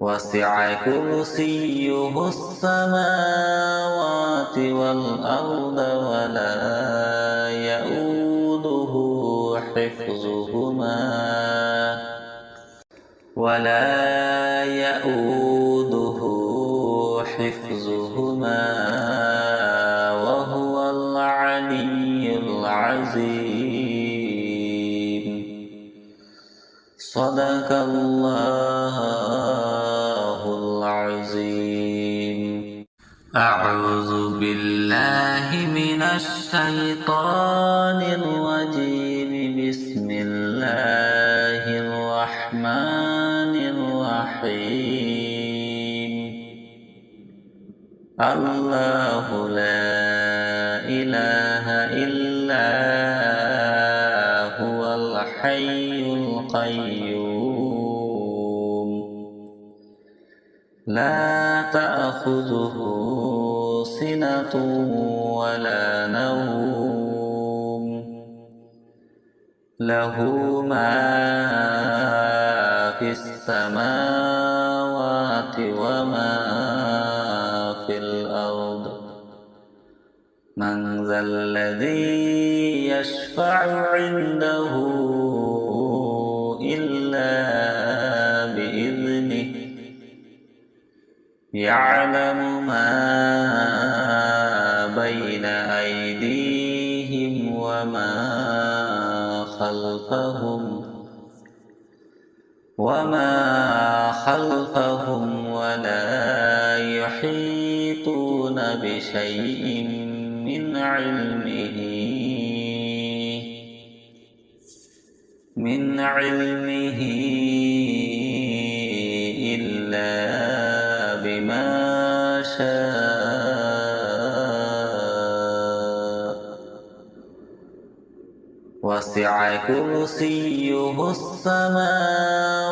وسع كرسيه السماوات والأرض ولا يؤوده حفظهما وهو العلي العظيم. صدق الله العظيم. أعوذ بالله من الشيطان الرجيم. بسم الله الرحمن الرحيم. الله لا إله إلا هو الحي القيوم لا تأخذه سنة ولا نوم له ما في السماوات وما في الأرض. من ذا الذي يشفع عنده إلا بإذنه. يعلم ما بين أيديهم وما خلفهم ولا يحيطون بشيء من علمه إلا بما شاء وسع كرسيه السماوات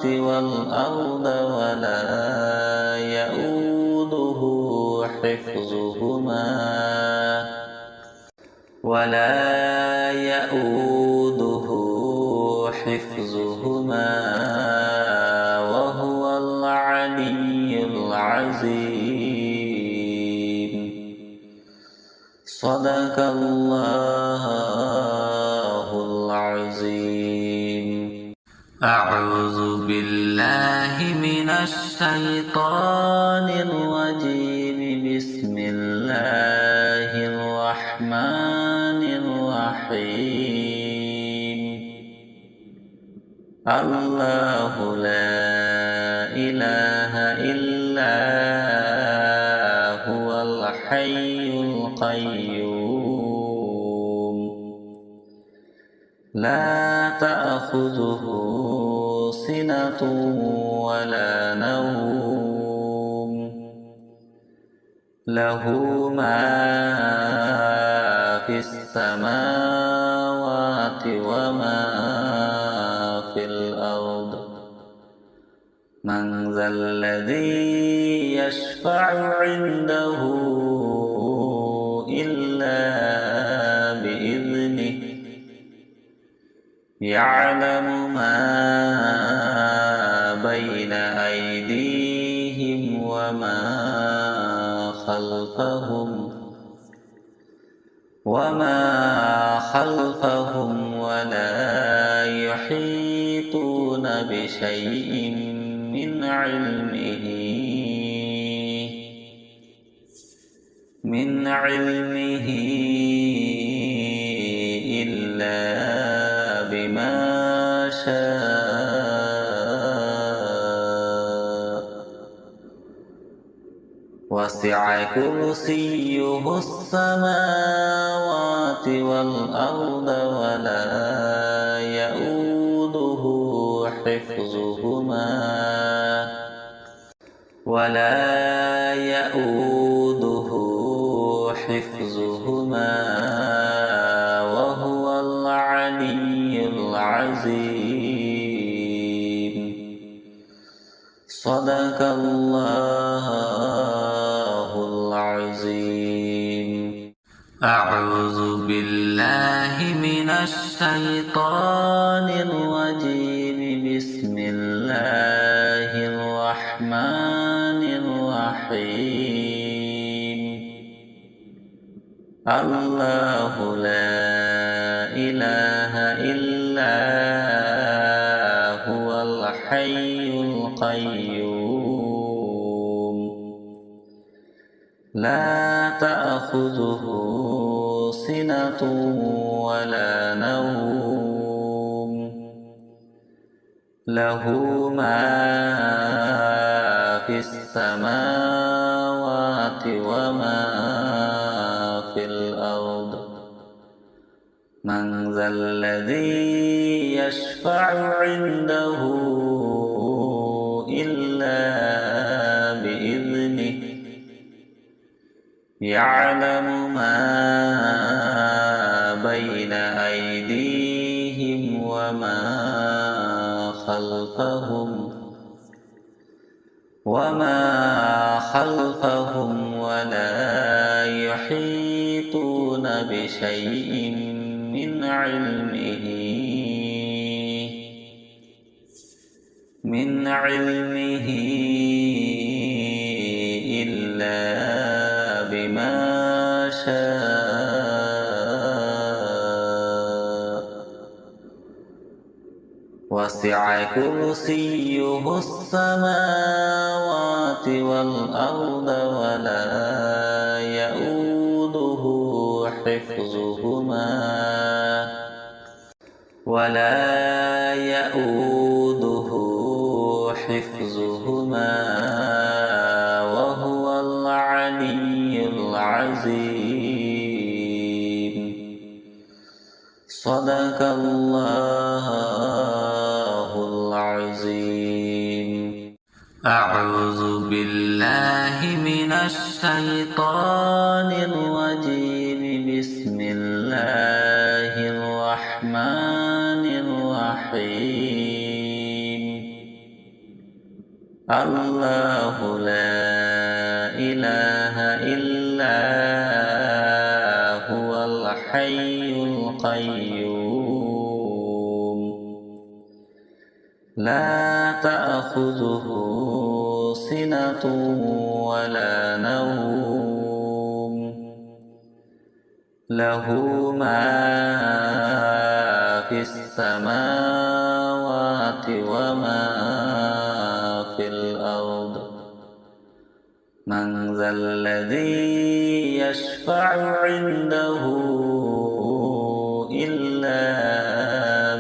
والأرض ولا يؤوده حفظهما وهو العلي العظيم. صدق الله العظيم. أعوذ بالله من الشيطان الرجيم. بسم الله الرحمن الرحيم. الله لا إله إلا هو الحي القيوم لا تأخذه سنة ولا نوم له ما في السماوات وما في الأرض. من ذا الذي يشفع عنده إلا بإذنه. يعلم ما بين أيديهم وما خلفهم ولا يحيطون بشيء من علمه إلا بما شاء وسع كرسيه السماوات والأرض ولا يؤوده حفظهما وهو العلي العظيم. صدق الله العظيم. أعوذ بالله من الشيطان الرجيم. بسم الله الرحمن الرحيم. الله لا إله إلا هو الحي القيوم. لا تأخذه سنة ولا نوم. له ما في السماوات وما في الأرض. من ذا الذي يشفع عنده إلا بإذنه. يعلم ما بين أيديهم وما خلفهم ولا يحيطون بشيء من علمه إلا بما شاء. وسع كرسيه السماوات والأرض ولا يؤوده حفظهما وهو العلي العظيم. صدق الله العظيم. أعوذ بالله من الشيطان الرجيم. بسم الله الرحمن الرحيم. الله لا إله إلا هو الحي القيوم. لا تأخذه سنة ولا نوم. له ما في السماوات وما في الأرض. من ذا الذي يشفع عنده إلا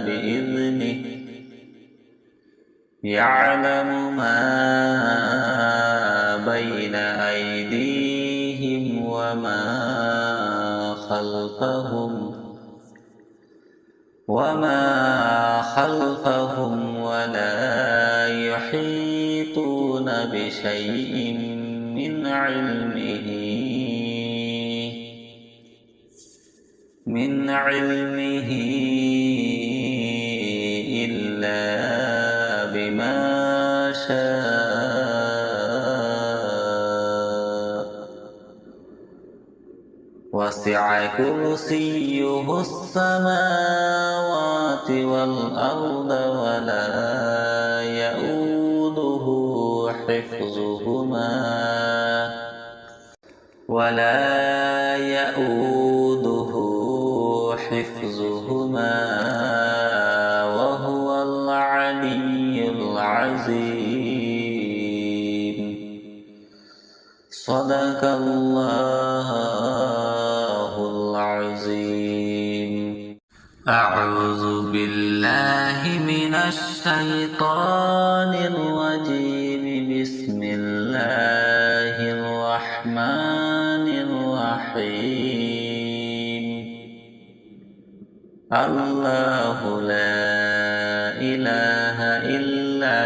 بإذنه. يعلم ما بين أيديهم وما خلفهم ولا يحيطون بشيء من علمه إلا بما شاء. وسع كرسيه السماوات والأرض ولا يؤوده حفظهما وهو العلي العظيم. صدق الله العظيم. أعوذ بالله من الشيطان الرجيم. بسم الله الرحمن الرحمن الرحيم الله لا إله إلا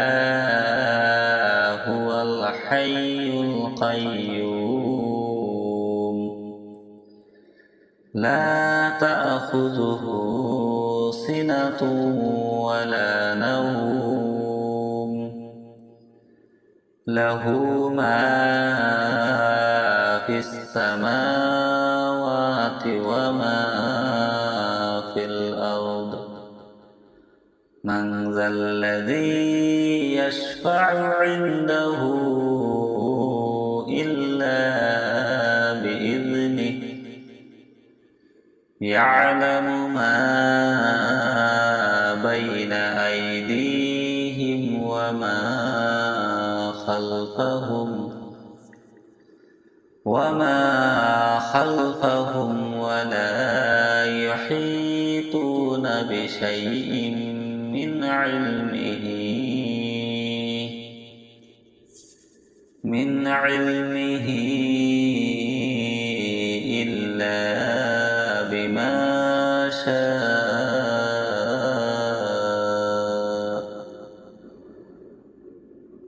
هو الحي القيوم لا تأخذه سنة ولا نوم له ما في السماوات وما في الأرض من ذا الذي يشفع عنده إلا بإذنه يعلم ما بين أيديهم وما خلفهم ولا يحيطون بشيء من علمه إلا بما شاء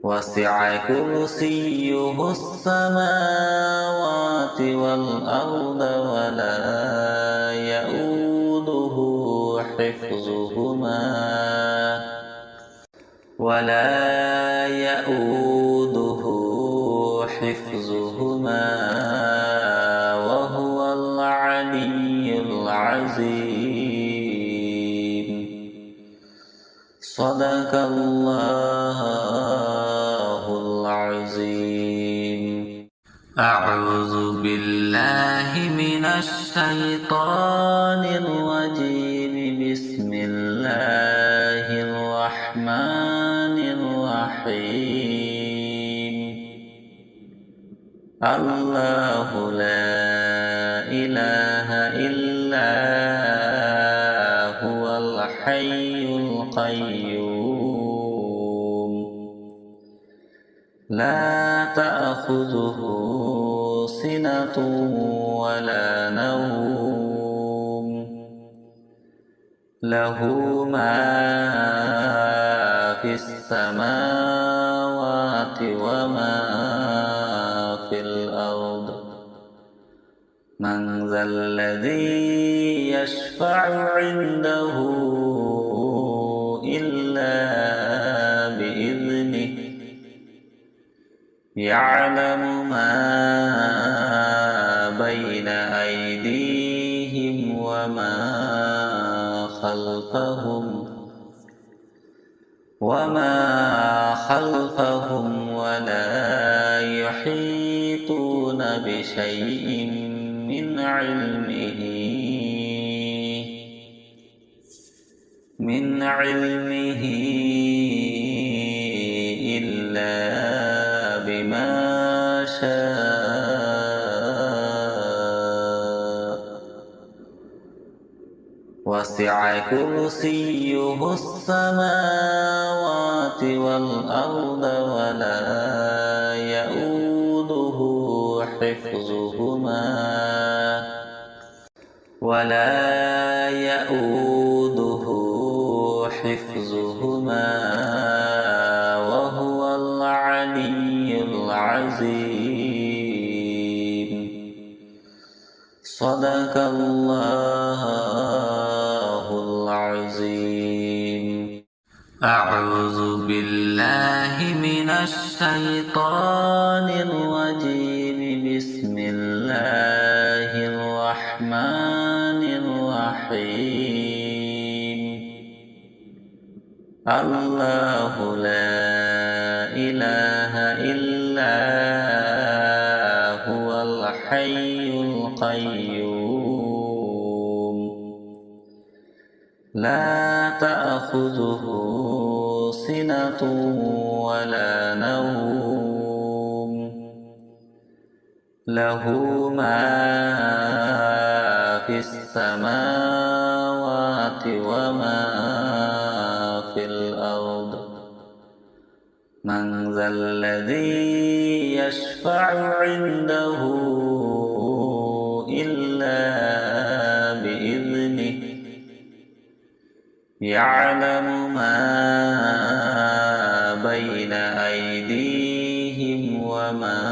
وسع كرسيه السماوات والأرض ولا يؤوده حفظهما وهو العلي العظيم صدق الله العظيم أعوذ بالله من الشيطان الرجيم بسم الله الرحمن الرحيم الله لا إله إلا هو الحي القيوم لا تأخذه سنة ولا نوم له ما في السماوات وما في الأرض من ذا الذي يشفع عنده إلا بإذنه يعلم ما بين أيديهم وما خلفهم ولا يحيطون بشيء من علمه إلا بما شاء وسع كرسيه السماوات والأرض ولا يؤوده حفظهما وهو العلي العظيم صدق الله العظيم أعوذ بالله من الشيطان الرجيم بسم الله الرحمن الرحيم الله لا إله إلا هو الحي القيوم لا تأخذه سنة ولا نوم له ما في السماوات وما في الأرض من ذا الذي يشفع عنده إلا بإذنه يعلم ما بين أيديهم وما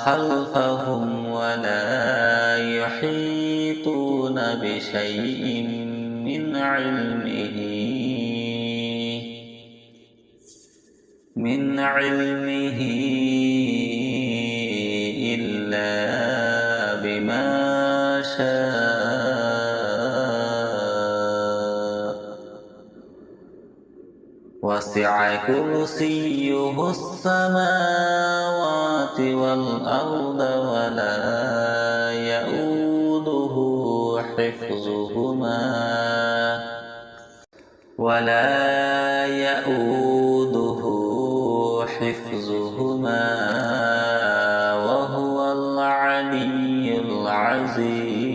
خلفهم ولا يحيطون بشيء من علمه إلا بما شاء وسع كرسيه السماوات والأرض ولا يؤوده حفظهما وهو العلي العظيم.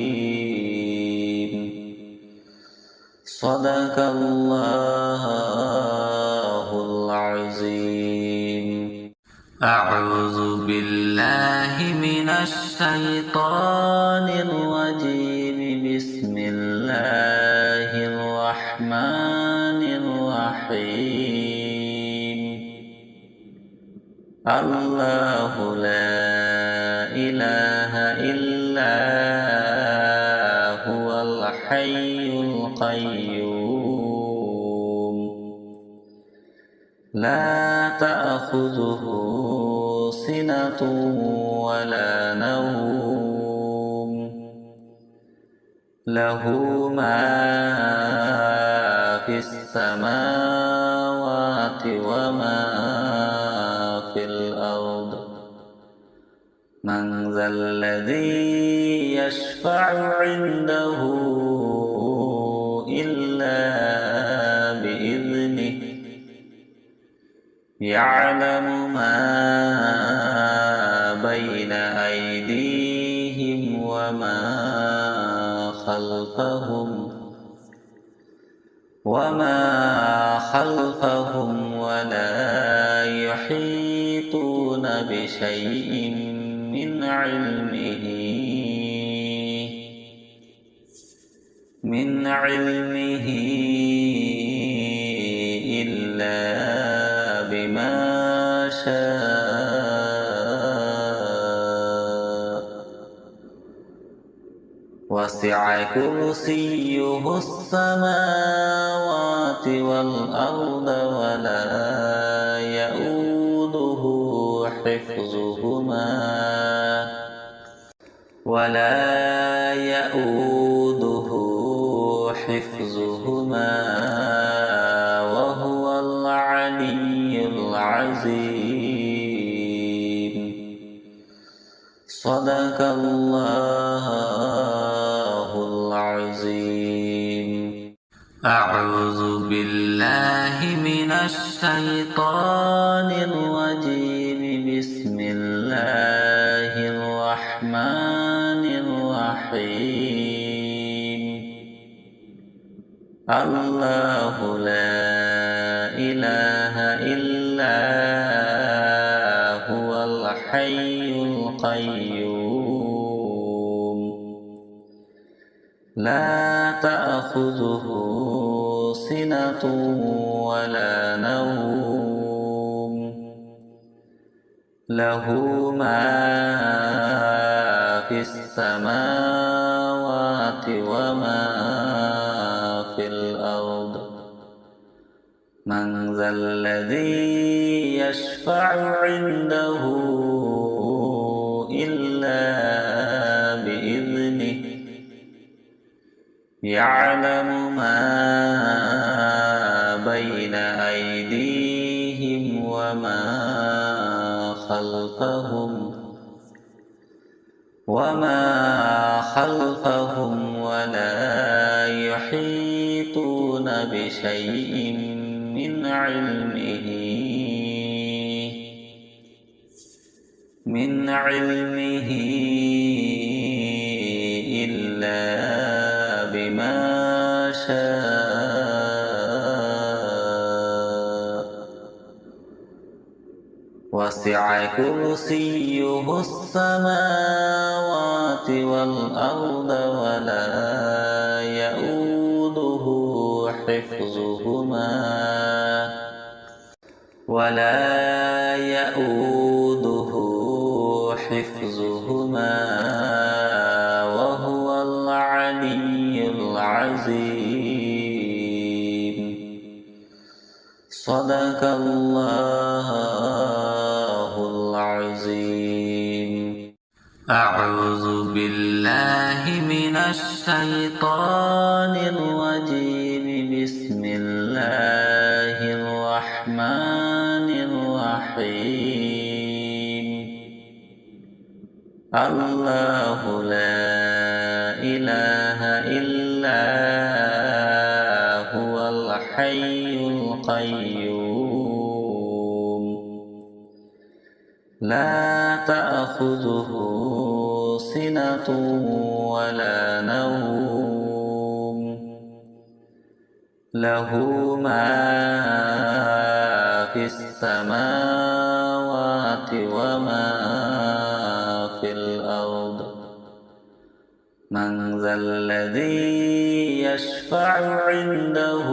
صدق الله العظيم. أعوذ بالله من الشيطان الرجيم. بسم الله الرحمن الرحيم. الله لا إله إلا هو الحي القيوم لا تأخذه سنة ولا نوم له ما في السماوات وما في الأرض. من ذا الذي يشفع عنده إلا بإذنه يعلم ما بين أيديهم وما خلفهم ولا يحيطون بشيء من علمه إلا بما شاء وسع كرسيه السماوات والأرض ولا يؤوده حفظهما وهو العلي العظيم. صدق الله العظيم. أعوذ بالله من الشيطان الرجيم. بسم الله الرحمن الرحيم. الله لا إله إلا هو الحي القيوم لا تأخذه سنة ولا نوم له ما في السماوات وما في الأرض. من ذا الذي يشفع عنده إلا بإذنه يعلم ما بين أيديهم وما خلفهم ولا يحيطون بشيء من علمه إلا بما شاء وسع كرسيه السماوات والأرض ولا يؤوده حفظهما وهو العلي العظيم. صدق الله العظيم. أعوذ بالله من الشيطان الرجيم. بسم الله الرحمن الرحيم. الله لا إله إلا هو الحي القيوم لا تأخذه سنة ولا نوم له ما في السماوات وما في الأرض. من ذا الذي يشفع عنده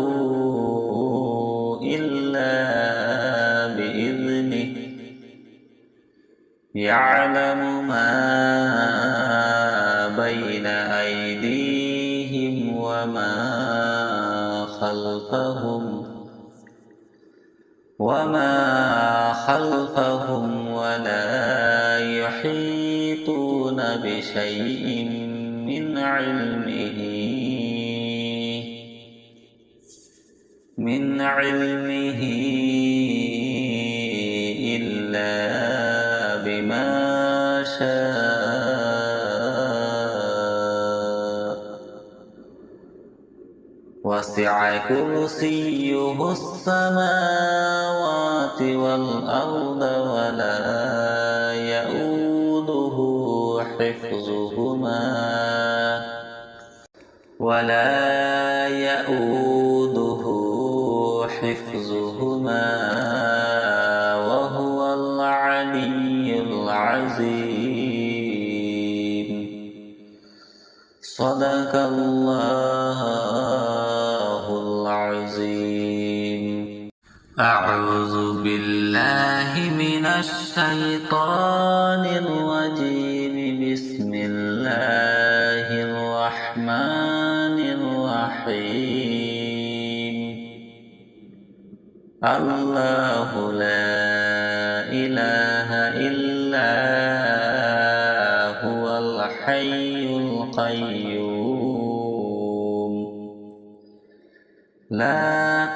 إلا بإذنه يعلم ما بين أيديهم وما خلفهم ولا يحيطون بشيء من علمه إلا بما شاء. وسع كرسيه السماوات والأرض ولا يؤوده حفظهما وهو العلي العظيم. صدق الله العظيم. أعوذ بالله من الشيطان الرجيم. بسم الله الرحمن الرحيم. الله لا إله إلا هو الحي القيوم لا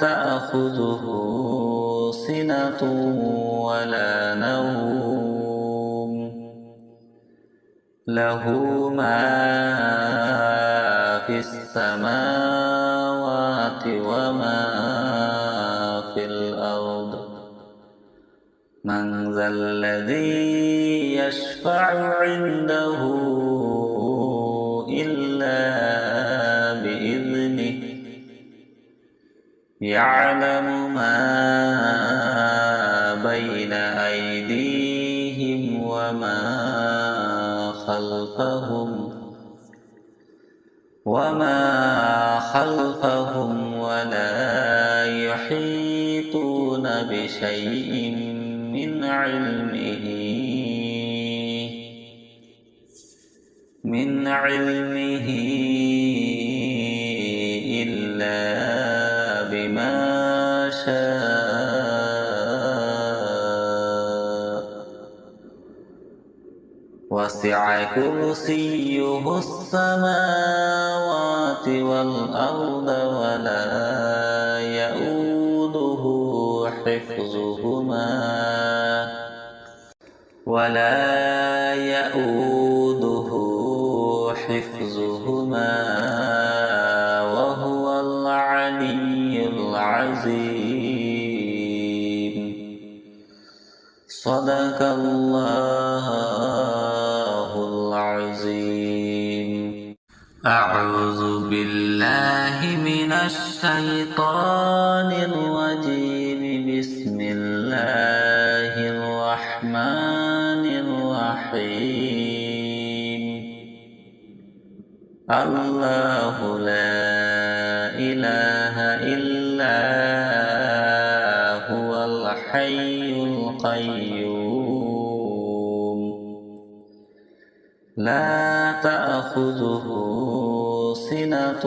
تأخذه سنة ولا نوم له ما في السماوات وما في الأرض. من ذا الذي يشفع عنده إلا بإذنه يعلم ما بين أيديهم وما خلفهم ولا يحيطون بشيء من علمه إلا بما شاء. وسع كرسيه السماوات والأرض ولا يؤوده حفظهما وهو العلي العظيم. صدق الله العظيم. أعوذ بالله من الشيطان الرجيم. بسم الله الرحمن الرحيم. الله لا إله إلا هو الحي القيوم. لا تأخذه سنة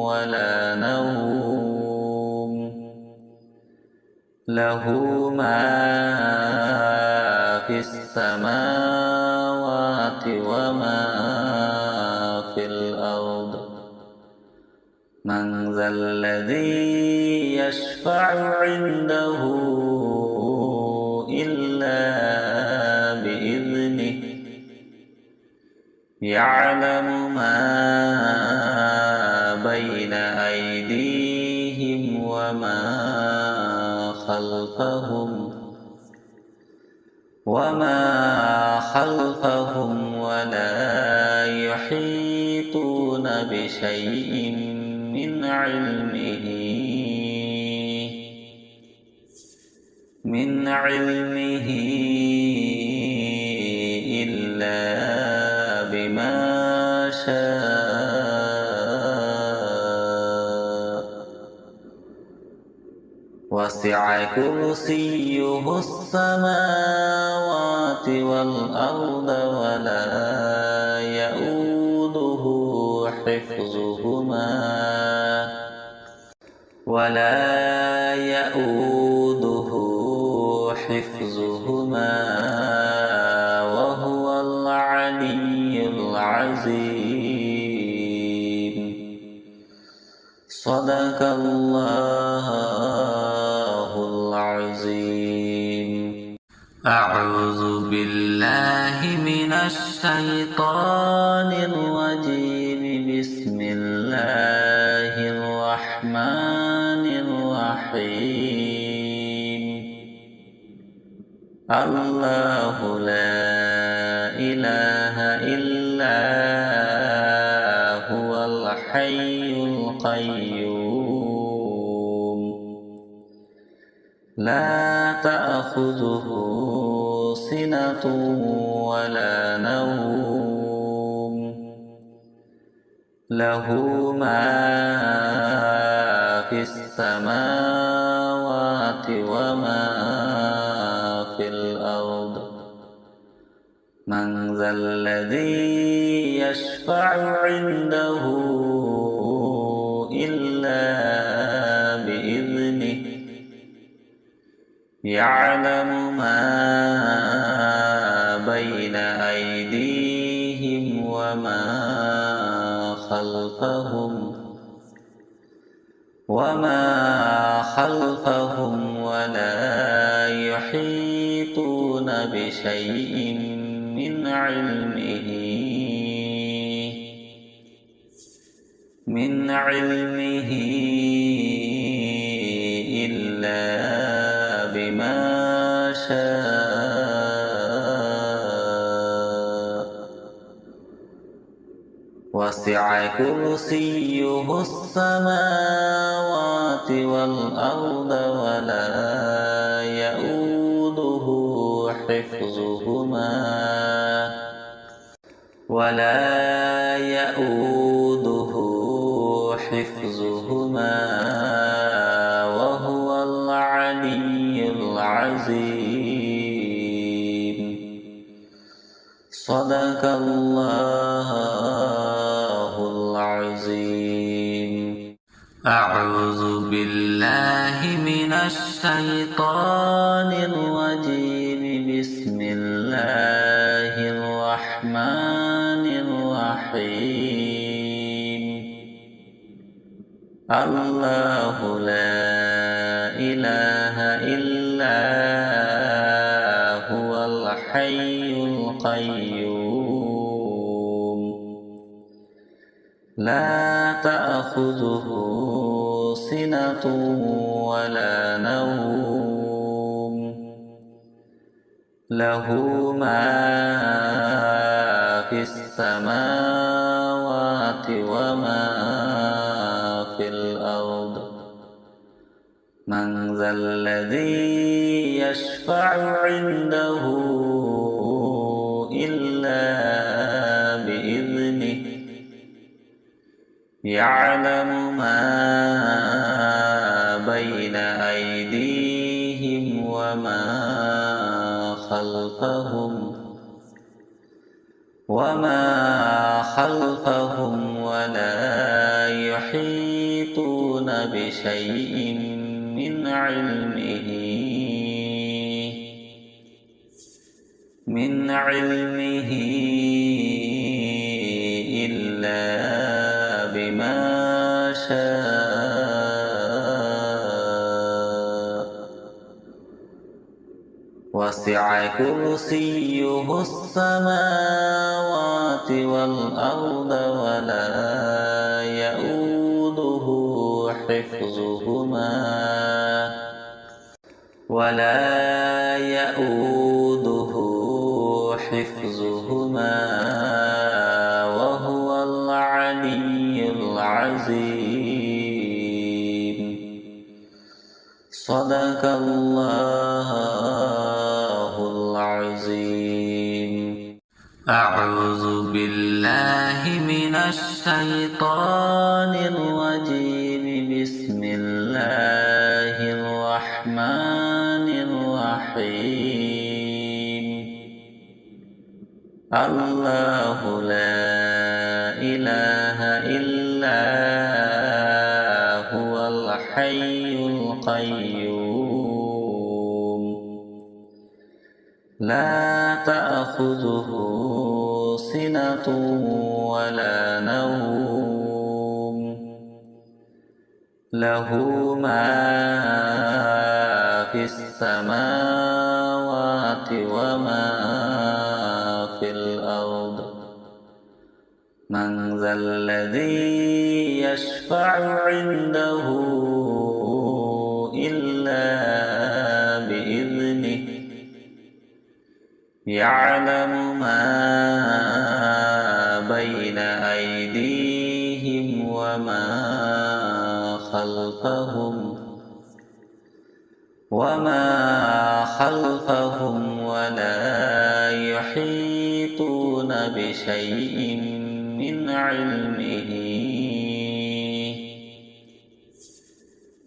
ولا نوم. له ما في السماوات وما في الأرض. من ذا الذي يشفع عنده إلا بإذنه. يعلم ما بين أيديهم وما خلفهم ولا يحيطون بشيء من علمه إلا بما شاء. وسع كرسيه السماوات والأرض ولا يؤوده حفظهما وهو العلي العظيم. صدق الله العظيم. أعوذ بالله من الشيطان الرجيم. بسم الله الرحمن الرحيم. الله لا إله إلا هو الحي القيوم. لا تأخذه سنة ولا نوم. له ما في السماوات وما في الأرض. من ذا الذي يشفع عنده إلا بإذنه. يعلم ما بين أيديهم وما خلفهم ولا يحيطون بشيء من علمه إلا بما شاء. وسع كرسيه السماوات والأرض ولا يؤوده حفظهما وهو العلي العظيم. صدق الله العظيم. أعوذ بالله من الشيطان الرجيم. بسم الله الرحمن الرحيم. الله لا إله إلا هو الحي القيوم. لا تأخذه سنة ولا نوم. له ما في السماوات وما من ذا الذي يشفع عنده إلا بإذنه يعلم ما بين أيديهم وما خلفهم ولا يحيطون بشيء من علمه إلا بما شاء وسع كرسيه السماوات والأرض ولا يؤوده حفظهما وهو العلي العظيم. صدق الله العظيم. أعوذ بالله من الشيطان الرجيم. بسم الله الرحمن الرحيم. الله لا إله إلا هو الحي القيوم لا تأخذه سنة ولا نوم له ما في السماوات وما في الأرض. من ذا الذي يشفع عنده إلا بإذنه يعلم ما بين أيديهم وما خلفهم ولا يحيطون بشيء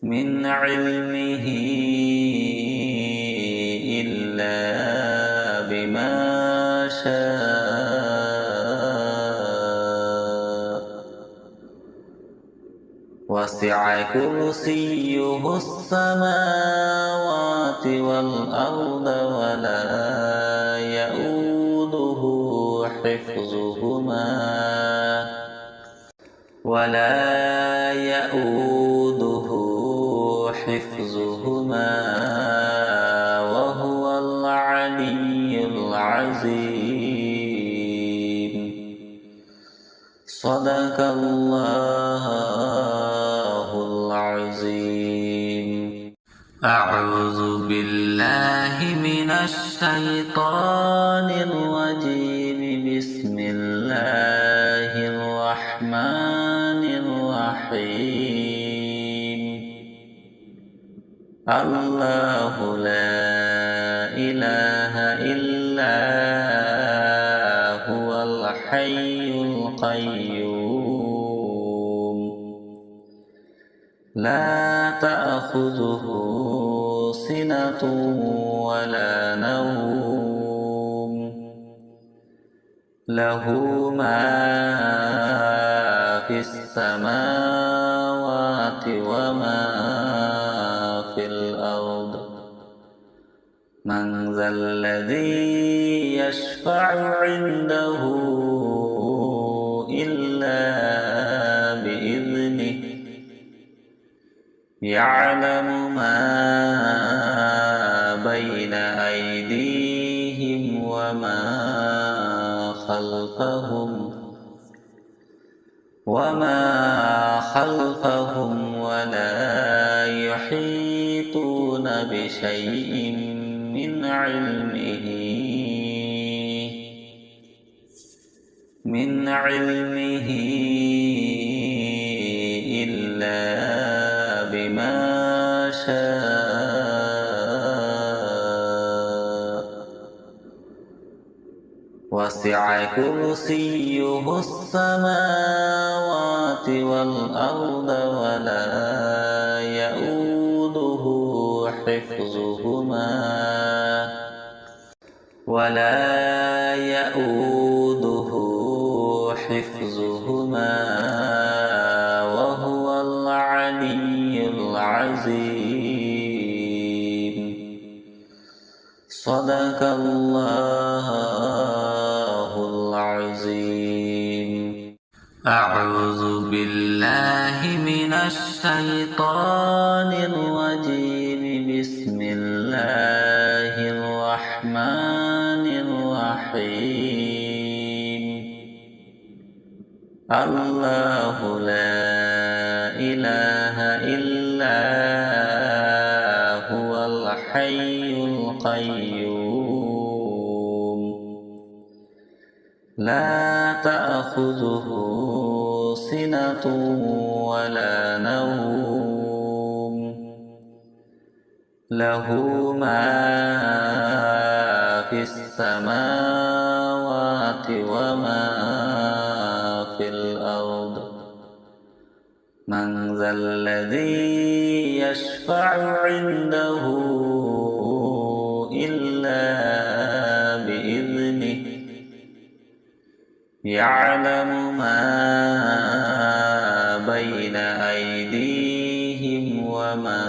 من علمه إلا بما شاء وسع كرسيه السماوات والأرض ولا يؤوده حفظهما وهو العلي العظيم. صدق الله العظيم. أعوذ بالله من الشيطان الرجيم. بسم الله الرحمن الرحيم. الله لا إله إلا هو الحي القيوم لا تأخذه سنة ولا نوم له ما في السماوات وما في الأرض. من ذا الذي يشفع عنده إلا بإذنه يعلم ما بين أيديهم وما خلفهم ولا يحيطون بشيء من علمه إلا بما شاء وسع كرسيه السماوات والأرض ولا يؤوده حفظهما وهو العلي العظيم. صدق الله العظيم. أعوذ بالله من الشيطان الرجيم. بسم الله الرحمن الرحيم. الله لا إله إلا هو الحي القيوم لا تأخذه سنة ولا نوم له ما في السماوات وما في الأرض. من ذا الذي يشفع عنده إلا بإذنه يعلم ما بين أيديهم وما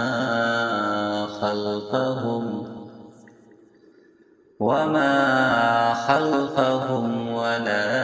خلفهم ولا